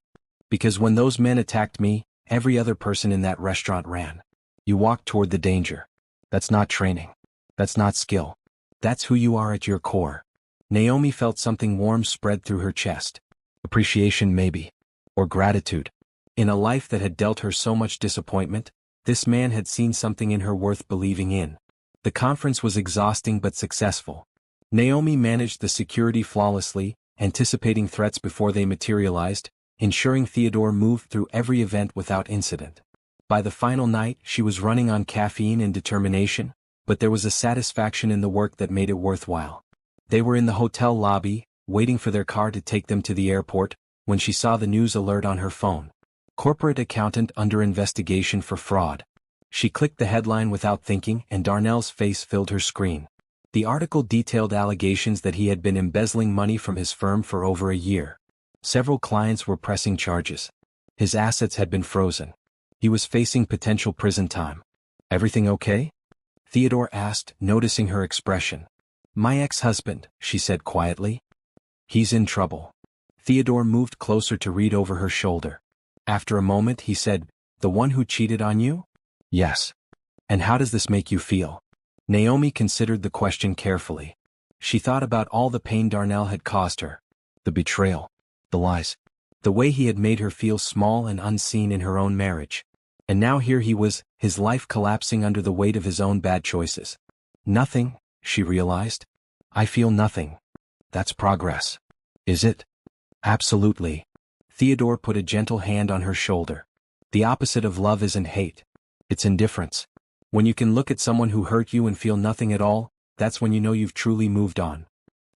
"Because when those men attacked me, every other person in that restaurant ran. You walked toward the danger. That's not training. That's not skill. That's who you are at your core." Naomi felt something warm spread through her chest. Appreciation maybe. Or gratitude. In a life that had dealt her so much disappointment, this man had seen something in her worth believing in. The conference was exhausting but successful. Naomi managed the security flawlessly, anticipating threats before they materialized, ensuring Theodore moved through every event without incident. By the final night, she was running on caffeine and determination, but there was a satisfaction in the work that made it worthwhile. They were in the hotel lobby, waiting for their car to take them to the airport, when she saw the news alert on her phone. "Corporate accountant under investigation for fraud." She clicked the headline without thinking and Darnell's face filled her screen. The article detailed allegations that he had been embezzling money from his firm for over a year. Several clients were pressing charges. His assets had been frozen. He was facing potential prison time. "Everything okay?" Theodore asked, noticing her expression. "My ex-husband," she said quietly. "He's in trouble." Theodore moved closer to read over her shoulder. After a moment he said, "The one who cheated on you?" "Yes." "And how does this make you feel?" Naomi considered the question carefully. She thought about all the pain Darnell had caused her. The betrayal. The lies. The way he had made her feel small and unseen in her own marriage. And now here he was, his life collapsing under the weight of his own bad choices. "Nothing," she realized. "I feel nothing. That's progress." "Is it?" "Absolutely." Theodore put a gentle hand on her shoulder. "The opposite of love isn't hate. It's indifference. When you can look at someone who hurt you and feel nothing at all, that's when you know you've truly moved on."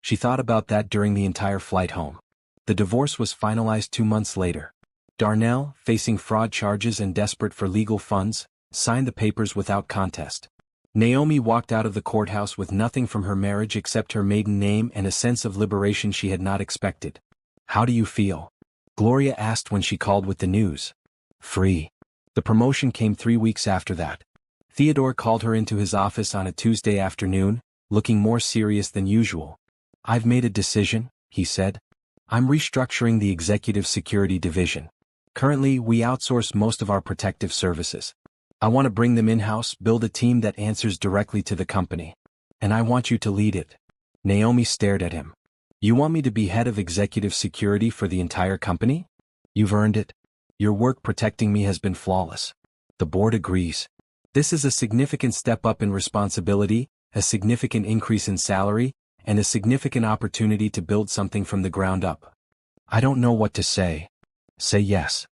She thought about that during the entire flight home. The divorce was finalized 2 months later. Darnell, facing fraud charges and desperate for legal funds, signed the papers without contest. Naomi walked out of the courthouse with nothing from her marriage except her maiden name and a sense of liberation she had not expected. "How do you feel?" Gloria asked when she called with the news. "Free." The promotion came 3 weeks after that. Theodore called her into his office on a Tuesday afternoon, looking more serious than usual. "I've made a decision," he said. "I'm restructuring the executive security division. Currently, we outsource most of our protective services. I want to bring them in-house, build a team that answers directly to the company. And I want you to lead it." Naomi stared at him. "You want me to be head of executive security for the entire company? You've earned it. Your work protecting me has been flawless." The board agrees. "This is a significant step up in responsibility, a significant increase in salary, and a significant opportunity to build something from the ground up." "I don't know what to say." "Say yes."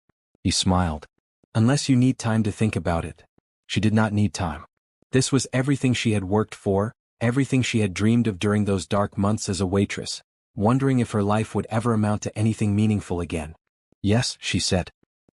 He smiled. "Unless you need time to think about it." She did not need time. This was everything she had worked for, everything she had dreamed of during those dark months as a waitress, wondering if her life would ever amount to anything meaningful again. "Yes," she said.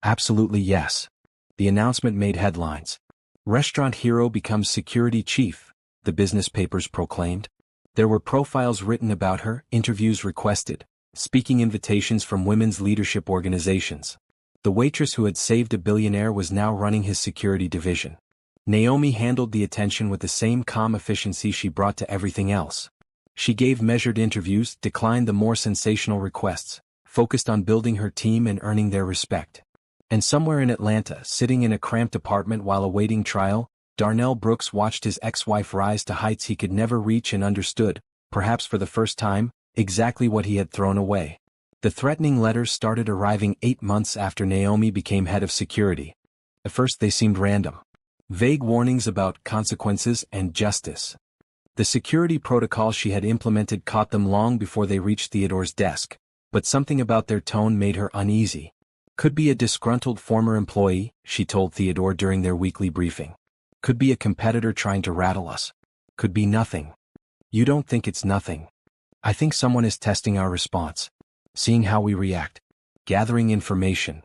"Absolutely yes." The announcement made headlines. "Restaurant hero becomes security chief," the business papers proclaimed. There were profiles written about her, interviews requested, speaking invitations from women's leadership organizations. The waitress who had saved a billionaire was now running his security division. Naomi handled the attention with the same calm efficiency she brought to everything else. She gave measured interviews, declined the more sensational requests, focused on building her team and earning their respect. And somewhere in Atlanta, sitting in a cramped apartment while awaiting trial, Darnell Brooks watched his ex-wife rise to heights he could never reach and understood, perhaps for the first time, exactly what he had thrown away. The threatening letters started arriving 8 months after Naomi became head of security. At first they seemed random. Vague warnings about consequences and justice. The security protocol she had implemented caught them long before they reached Theodore's desk, but something about their tone made her uneasy. Could be a disgruntled former employee, she told Theodore during their weekly briefing. Could be a competitor trying to rattle us. Could be nothing. You don't think it's nothing. I think someone is testing our response. Seeing how we react. Gathering information.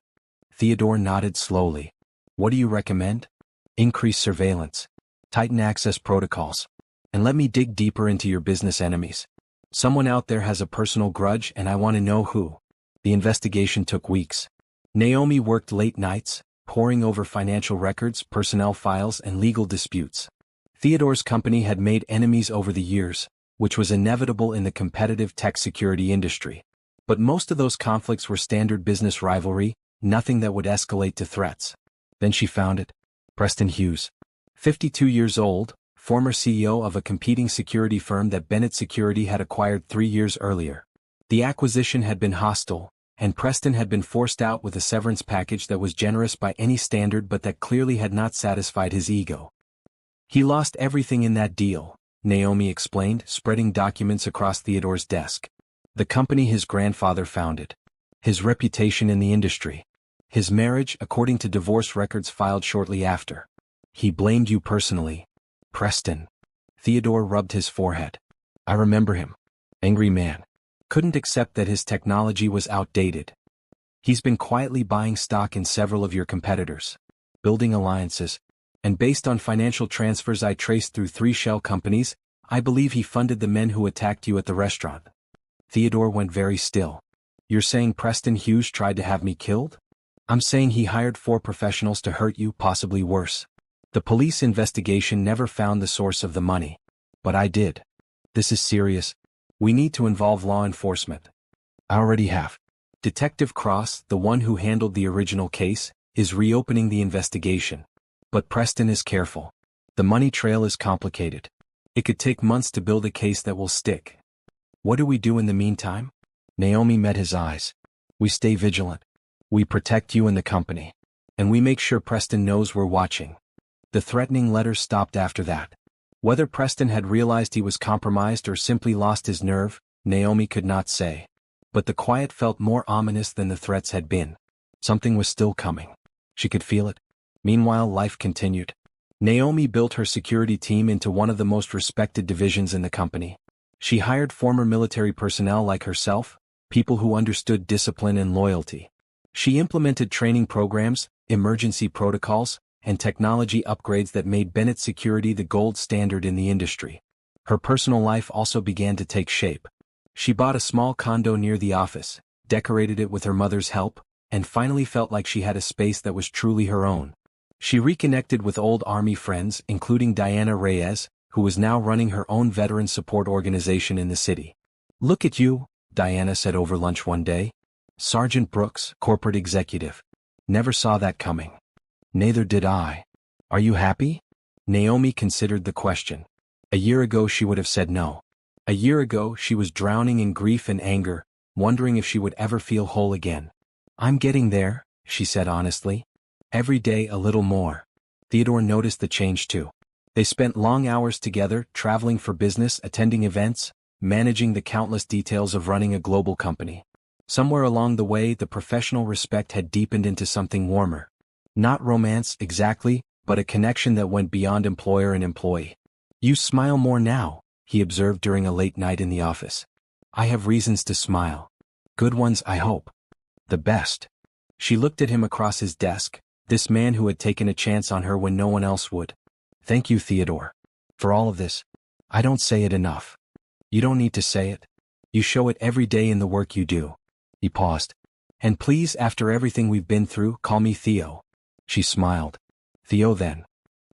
Theodore nodded slowly. What do you recommend? Increase surveillance. Tighten access protocols. And let me dig deeper into your business enemies. Someone out there has a personal grudge and I want to know who. The investigation took weeks. Naomi worked late nights, poring over financial records, personnel files, and legal disputes. Theodore's company had made enemies over the years, which was inevitable in the competitive tech security industry. But most of those conflicts were standard business rivalry, nothing that would escalate to threats. Then she found it. Preston Hughes. 52 years old, former CEO of a competing security firm that Bennett Security had acquired 3 years earlier. The acquisition had been hostile, and Preston had been forced out with a severance package that was generous by any standard but that clearly had not satisfied his ego. He lost everything in that deal, Naomi explained, spreading documents across Theodore's desk. The company his grandfather founded. His reputation in the industry. His marriage, according to divorce records filed shortly after. He blamed you personally. Preston. Theodore rubbed his forehead. I remember him. Angry man. Couldn't accept that his technology was outdated. He's been quietly buying stock in several of your competitors, building alliances, and based on financial transfers I traced through 3 shell companies, I believe he funded the men who attacked you at the restaurant. Theodore went very still. You're saying Preston Hughes tried to have me killed? I'm saying he hired 4 professionals to hurt you, possibly worse. The police investigation never found the source of the money. But I did. This is serious. We need to involve law enforcement. I already have. Detective Cross, the one who handled the original case, is reopening the investigation. But Preston is careful. The money trail is complicated. It could take months to build a case that will stick. What do we do in the meantime? Naomi met his eyes. We stay vigilant. We protect you and the company. And we make sure Preston knows we're watching. The threatening letters stopped after that. Whether Preston had realized he was compromised or simply lost his nerve, Naomi could not say. But the quiet felt more ominous than the threats had been. Something was still coming. She could feel it. Meanwhile, life continued. Naomi built her security team into one of the most respected divisions in the company. She hired former military personnel like herself, people who understood discipline and loyalty. She implemented training programs, emergency protocols, and technology upgrades that made Bennett Security the gold standard in the industry. Her personal life also began to take shape. She bought a small condo near the office, decorated it with her mother's help, and finally felt like she had a space that was truly her own. She reconnected with old Army friends, including Diana Reyes, who was now running her own veteran support organization in the city. Look at you, Diana said over lunch one day. Sergeant Brooks, corporate executive. Never saw that coming. Neither did I. Are you happy? Naomi considered the question. A year ago she would have said no. A year ago she was drowning in grief and anger, wondering if she would ever feel whole again. I'm getting there, she said honestly. Every day a little more. Theodore noticed the change too. They spent long hours together, traveling for business, attending events, managing the countless details of running a global company. Somewhere along the way the professional respect had deepened into something warmer. Not romance exactly, but a connection that went beyond employer and employee. You smile more now, he observed during a late night in the office. I have reasons to smile. Good ones, I hope. The best. She looked at him across his desk, this man who had taken a chance on her when no one else would. Thank you, Theodore. For all of this. I don't say it enough. You don't need to say it. You show it every day in the work you do. He paused. And please, after everything we've been through, call me Theo. She smiled. Theo then.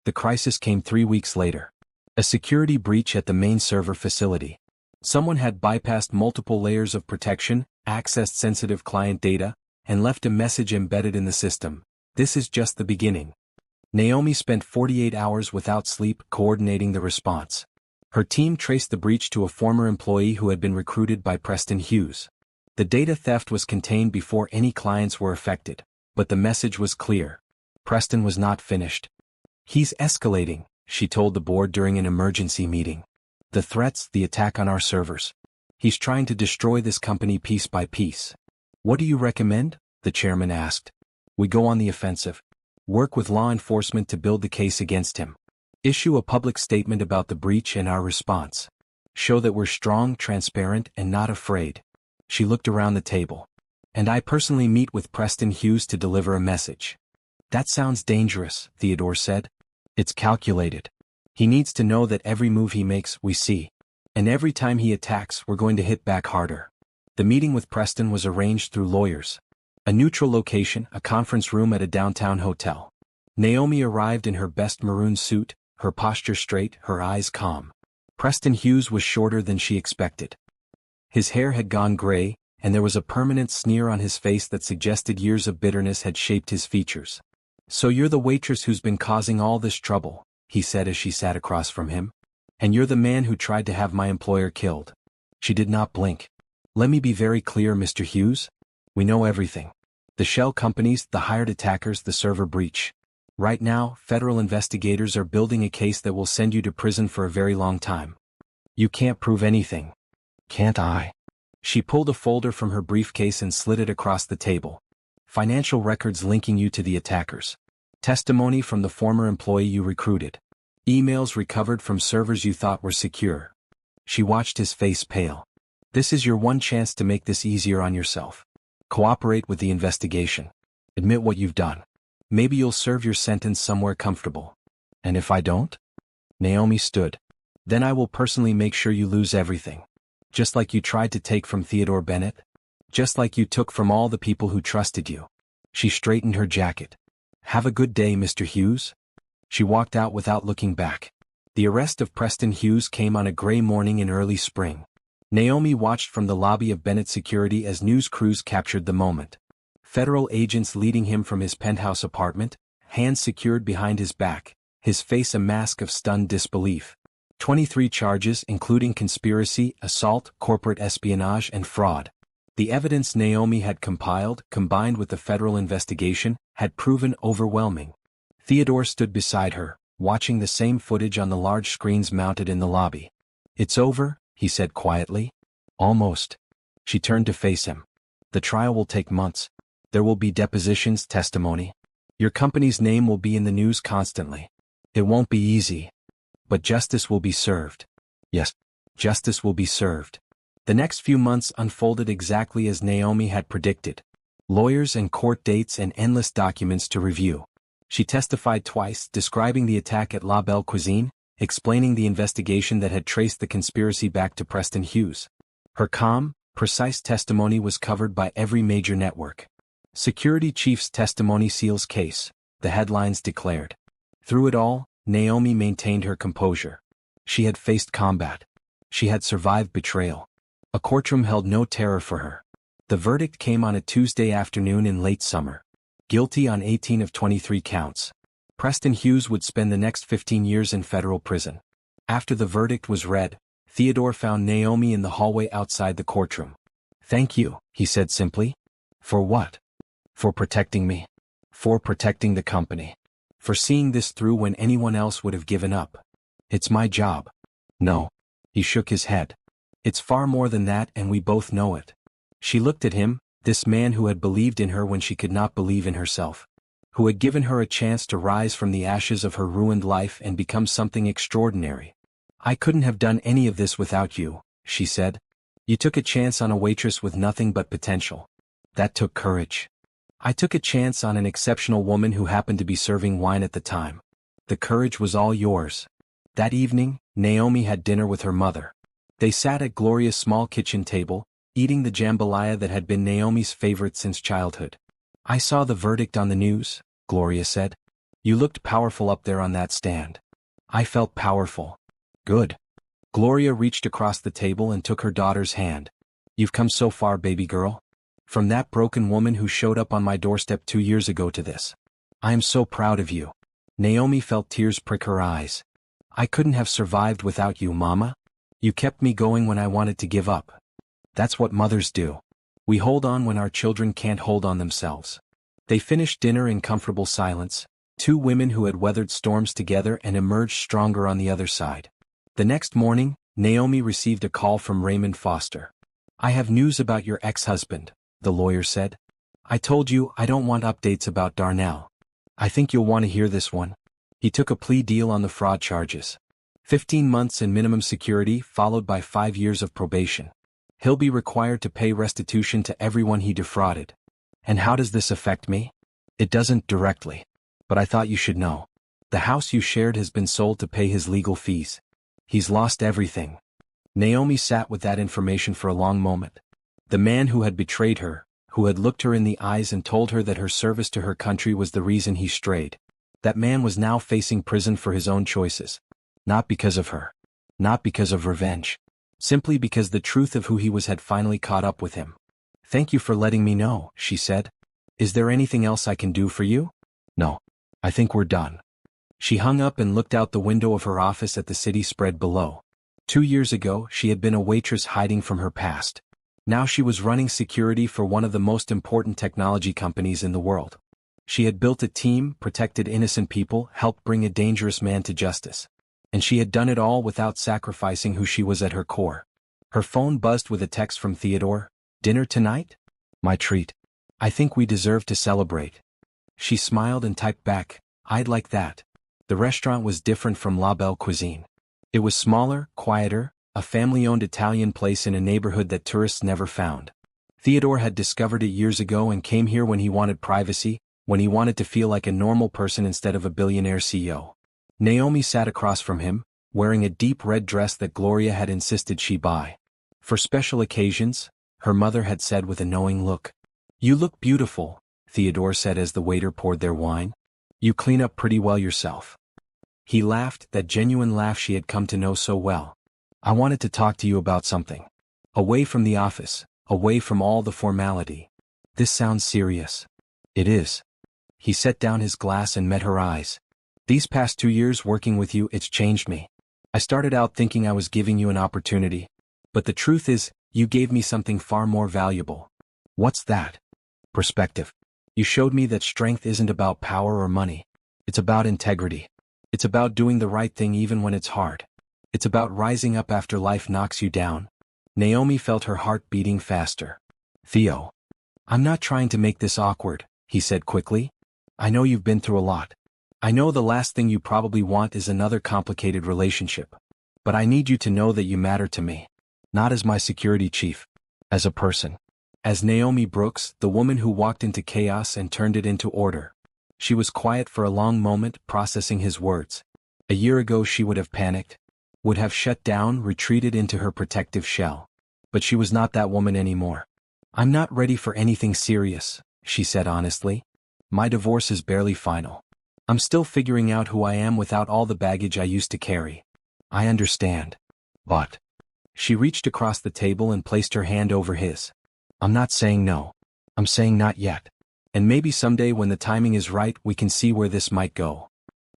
The crisis came 3 weeks later. A security breach at the main server facility. Someone had bypassed multiple layers of protection, accessed sensitive client data, and left a message embedded in the system. This is just the beginning. Naomi spent 48 hours without sleep coordinating the response. Her team traced the breach to a former employee who had been recruited by Preston Hughes. The data theft was contained before any clients were affected, but the message was clear. Preston was not finished. He's escalating, she told the board during an emergency meeting. The threats, the attack on our servers. He's trying to destroy this company piece by piece. What do you recommend? The chairman asked. We go on the offensive. Work with law enforcement to build the case against him. Issue a public statement about the breach and our response. Show that we're strong, transparent, and not afraid. She looked around the table. And I personally meet with Preston Hughes to deliver a message. That sounds dangerous, Theodore said. It's calculated. He needs to know that every move he makes, we see. And every time he attacks, we're going to hit back harder. The meeting with Preston was arranged through lawyers. A neutral location, a conference room at a downtown hotel. Naomi arrived in her best maroon suit, her posture straight, her eyes calm. Preston Hughes was shorter than she expected. His hair had gone gray, and there was a permanent sneer on his face that suggested years of bitterness had shaped his features. So you're the waitress who's been causing all this trouble, he said as she sat across from him. And you're the man who tried to have my employer killed. She did not blink. Let me be very clear, Mr. Hughes. We know everything. The shell companies, the hired attackers, the server breach. Right now, federal investigators are building a case that will send you to prison for a very long time. You can't prove anything. Can't I? She pulled a folder from her briefcase and slid it across the table. Financial records linking you to the attackers. Testimony from the former employee you recruited. Emails recovered from servers you thought were secure. She watched his face pale. This is your one chance to make this easier on yourself. Cooperate with the investigation. Admit what you've done. Maybe you'll serve your sentence somewhere comfortable. And if I don't? Naomi stood. Then I will personally make sure you lose everything. Just like you tried to take from Theodore Bennett. Just like you took from all the people who trusted you. She straightened her jacket. Have a good day, Mr. Hughes. She walked out without looking back. The arrest of Preston Hughes came on a gray morning in early spring. Naomi watched from the lobby of Bennett Security as news crews captured the moment. Federal agents leading him from his penthouse apartment, hands secured behind his back, his face a mask of stunned disbelief. 23 charges including conspiracy, assault, corporate espionage, and fraud. The evidence Naomi had compiled, combined with the federal investigation, had proven overwhelming. Theodore stood beside her, watching the same footage on the large screens mounted in the lobby. It's over, he said quietly. Almost. She turned to face him. The trial will take months. There will be depositions, testimony. Your company's name will be in the news constantly. It won't be easy. But justice will be served. Yes, justice will be served. The next few months unfolded exactly as Naomi had predicted. Lawyers and court dates and endless documents to review. She testified twice, describing the attack at La Belle Cuisine, explaining the investigation that had traced the conspiracy back to Preston Hughes. Her calm, precise testimony was covered by every major network. Security chief's testimony seals case, the headlines declared. Through it all, Naomi maintained her composure. She had faced combat. She had survived betrayal. A courtroom held no terror for her. The verdict came on a Tuesday afternoon in late summer. Guilty on 18 of 23 counts. Preston Hughes would spend the next 15 years in federal prison. After the verdict was read, Theodore found Naomi in the hallway outside the courtroom. Thank you, he said simply. For what? For protecting me. For protecting the company. For seeing this through when anyone else would have given up. It's my job. No. He shook his head. It's far more than that, and we both know it. She looked at him, this man who had believed in her when she could not believe in herself. Who had given her a chance to rise from the ashes of her ruined life and become something extraordinary. I couldn't have done any of this without you, she said. You took a chance on a waitress with nothing but potential. That took courage. I took a chance on an exceptional woman who happened to be serving wine at the time. The courage was all yours. That evening, Naomi had dinner with her mother. They sat at Gloria's small kitchen table, eating the jambalaya that had been Naomi's favorite since childhood. "I saw the verdict on the news," Gloria said. "You looked powerful up there on that stand." "I felt powerful." "Good." Gloria reached across the table and took her daughter's hand. "You've come so far, baby girl. From that broken woman who showed up on my doorstep 2 years ago to this. I am so proud of you." Naomi felt tears prick her eyes. "I couldn't have survived without you, Mama. You kept me going when I wanted to give up. That's what mothers do. We hold on when our children can't hold on themselves." They finished dinner in comfortable silence, two women who had weathered storms together and emerged stronger on the other side. The next morning, Naomi received a call from Raymond Foster. "I have news about your ex-husband," the lawyer said. "I told you I don't want updates about Darnell. I think you'll want to hear this one. He took a plea deal on the fraud charges. 15 months in minimum security followed by 5 years of probation. He'll be required to pay restitution to everyone he defrauded." "And how does this affect me?" "It doesn't directly. But I thought you should know. The house you shared has been sold to pay his legal fees. He's lost everything." Naomi sat with that information for a long moment. The man who had betrayed her, who had looked her in the eyes and told her that her service to her country was the reason he strayed. That man was now facing prison for his own choices. Not because of her. Not because of revenge. Simply because the truth of who he was had finally caught up with him. "Thank you for letting me know," she said. "Is there anything else I can do for you?" "No. I think we're done." She hung up and looked out the window of her office at the city spread below. 2 years ago, she had been a waitress hiding from her past. Now she was running security for one of the most important technology companies in the world. She had built a team, protected innocent people, helped bring a dangerous man to justice. And she had done it all without sacrificing who she was at her core. Her phone buzzed with a text from Theodore. "Dinner tonight?" "My treat. I think we deserve to celebrate." She smiled and typed back, "I'd like that." The restaurant was different from La Belle Cuisine. It was smaller, quieter, a family-owned Italian place in a neighborhood that tourists never found. Theodore had discovered it years ago and came here when he wanted privacy, when he wanted to feel like a normal person instead of a billionaire CEO. Naomi sat across from him, wearing a deep red dress that Gloria had insisted she buy. For special occasions, her mother had said with a knowing look. "You look beautiful," Theodore said as the waiter poured their wine. "You clean up pretty well yourself." He laughed, that genuine laugh she had come to know so well. "I wanted to talk to you about something. Away from the office, away from all the formality." "This sounds serious." "It is." He set down his glass and met her eyes. "These past 2 years working with you, it's changed me. I started out thinking I was giving you an opportunity. But the truth is, you gave me something far more valuable." "What's that?" "Perspective. You showed me that strength isn't about power or money. It's about integrity. It's about doing the right thing even when it's hard. It's about rising up after life knocks you down." Naomi felt her heart beating faster. "Theo. I'm not trying to make this awkward," he said quickly. "I know you've been through a lot. I know the last thing you probably want is another complicated relationship. But I need you to know that you matter to me. Not as my security chief. As a person. As Naomi Brooks, the woman who walked into chaos and turned it into order. She was quiet for a long moment, processing his words. A year ago she would have panicked. Would have shut down, retreated into her protective shell. But she was not that woman anymore. "I'm not ready for anything serious," she said honestly. "My divorce is barely final. I'm still figuring out who I am without all the baggage I used to carry." "I understand. But..." She reached across the table and placed her hand over his. "I'm not saying no. I'm saying not yet. And maybe someday when the timing is right we can see where this might go."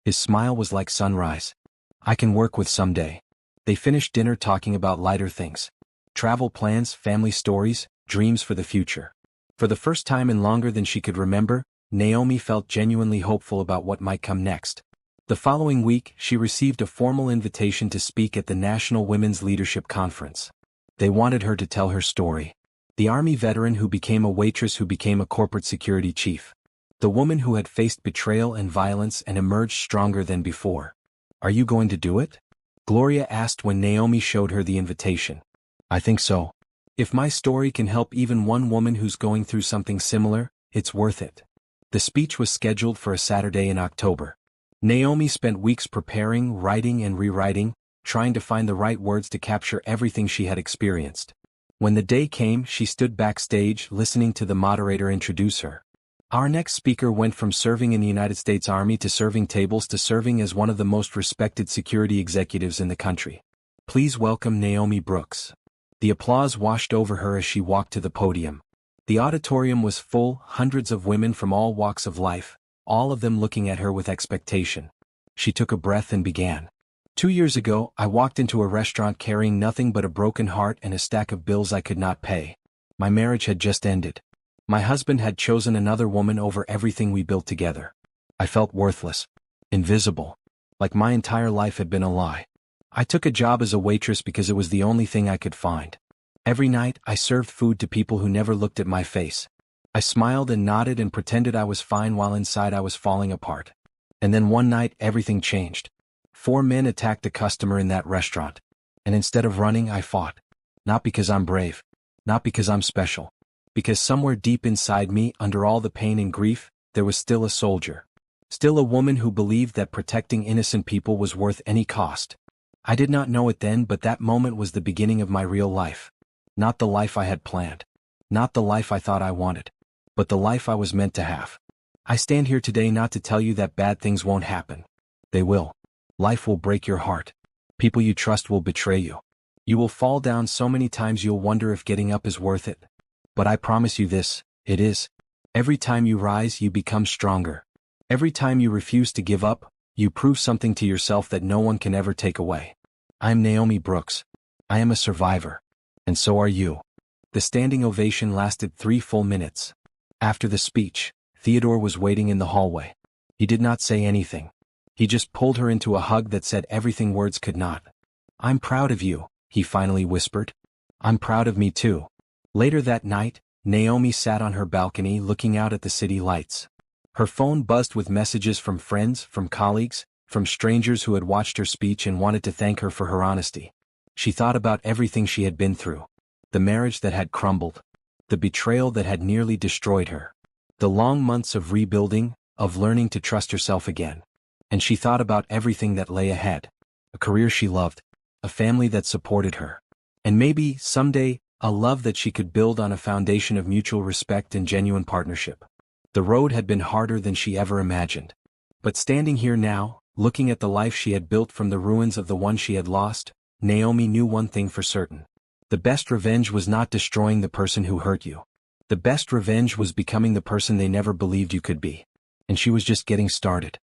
His smile was like sunrise. "I can work with someday." They finished dinner talking about lighter things. Travel plans, family stories, dreams for the future. For the first time in longer than she could remember, Naomi felt genuinely hopeful about what might come next. The following week, she received a formal invitation to speak at the National Women's Leadership Conference. They wanted her to tell her story. The Army veteran who became a waitress who became a corporate security chief. The woman who had faced betrayal and violence and emerged stronger than before. "Are you going to do it?" Gloria asked when Naomi showed her the invitation. "I think so. If my story can help even one woman who's going through something similar, it's worth it." The speech was scheduled for a Saturday in October. Naomi spent weeks preparing, writing and rewriting, trying to find the right words to capture everything she had experienced. When the day came, she stood backstage, listening to the moderator introduce her. Our next speaker went from serving in the United States Army to serving tables to serving as one of the most respected security executives in the country. Please welcome Naomi Brooks. The applause washed over her as she walked to the podium. The auditorium was full, hundreds of women from all walks of life, all of them looking at her with expectation. She took a breath and began. 2 years ago, I walked into a restaurant carrying nothing but a broken heart and a stack of bills I could not pay. My marriage had just ended. My husband had chosen another woman over everything we built together. I felt worthless, invisible, like my entire life had been a lie. I took a job as a waitress because it was the only thing I could find. Every night, I served food to people who never looked at my face. I smiled and nodded and pretended I was fine while inside I was falling apart. And then one night, everything changed. 4 men attacked a customer in that restaurant. And instead of running, I fought. Not because I'm brave. Not because I'm special. Because somewhere deep inside me, under all the pain and grief, there was still a soldier. Still a woman who believed that protecting innocent people was worth any cost. I did not know it then, but that moment was the beginning of my real life. Not the life I had planned. Not the life I thought I wanted. But the life I was meant to have. I stand here today not to tell you that bad things won't happen. They will. Life will break your heart. People you trust will betray you. You will fall down so many times you'll wonder if getting up is worth it. But I promise you this, it is. Every time you rise, you become stronger. Every time you refuse to give up, you prove something to yourself that no one can ever take away. I am Naomi Brooks. I am a survivor. And so are you. The standing ovation lasted 3 full minutes. After the speech, Theodore was waiting in the hallway. He did not say anything. He just pulled her into a hug that said everything words could not. I'm proud of you, he finally whispered. I'm proud of me too. Later that night, Naomi sat on her balcony looking out at the city lights. Her phone buzzed with messages from friends, from colleagues, from strangers who had watched her speech and wanted to thank her for her honesty. She thought about everything she had been through. The marriage that had crumbled. The betrayal that had nearly destroyed her. The long months of rebuilding, of learning to trust herself again. And she thought about everything that lay ahead. A career she loved. A family that supported her. And maybe, someday, a love that she could build on a foundation of mutual respect and genuine partnership. The road had been harder than she ever imagined. But standing here now, looking at the life she had built from the ruins of the one she had lost, Naomi knew one thing for certain. The best revenge was not destroying the person who hurt you. The best revenge was becoming the person they never believed you could be. And she was just getting started.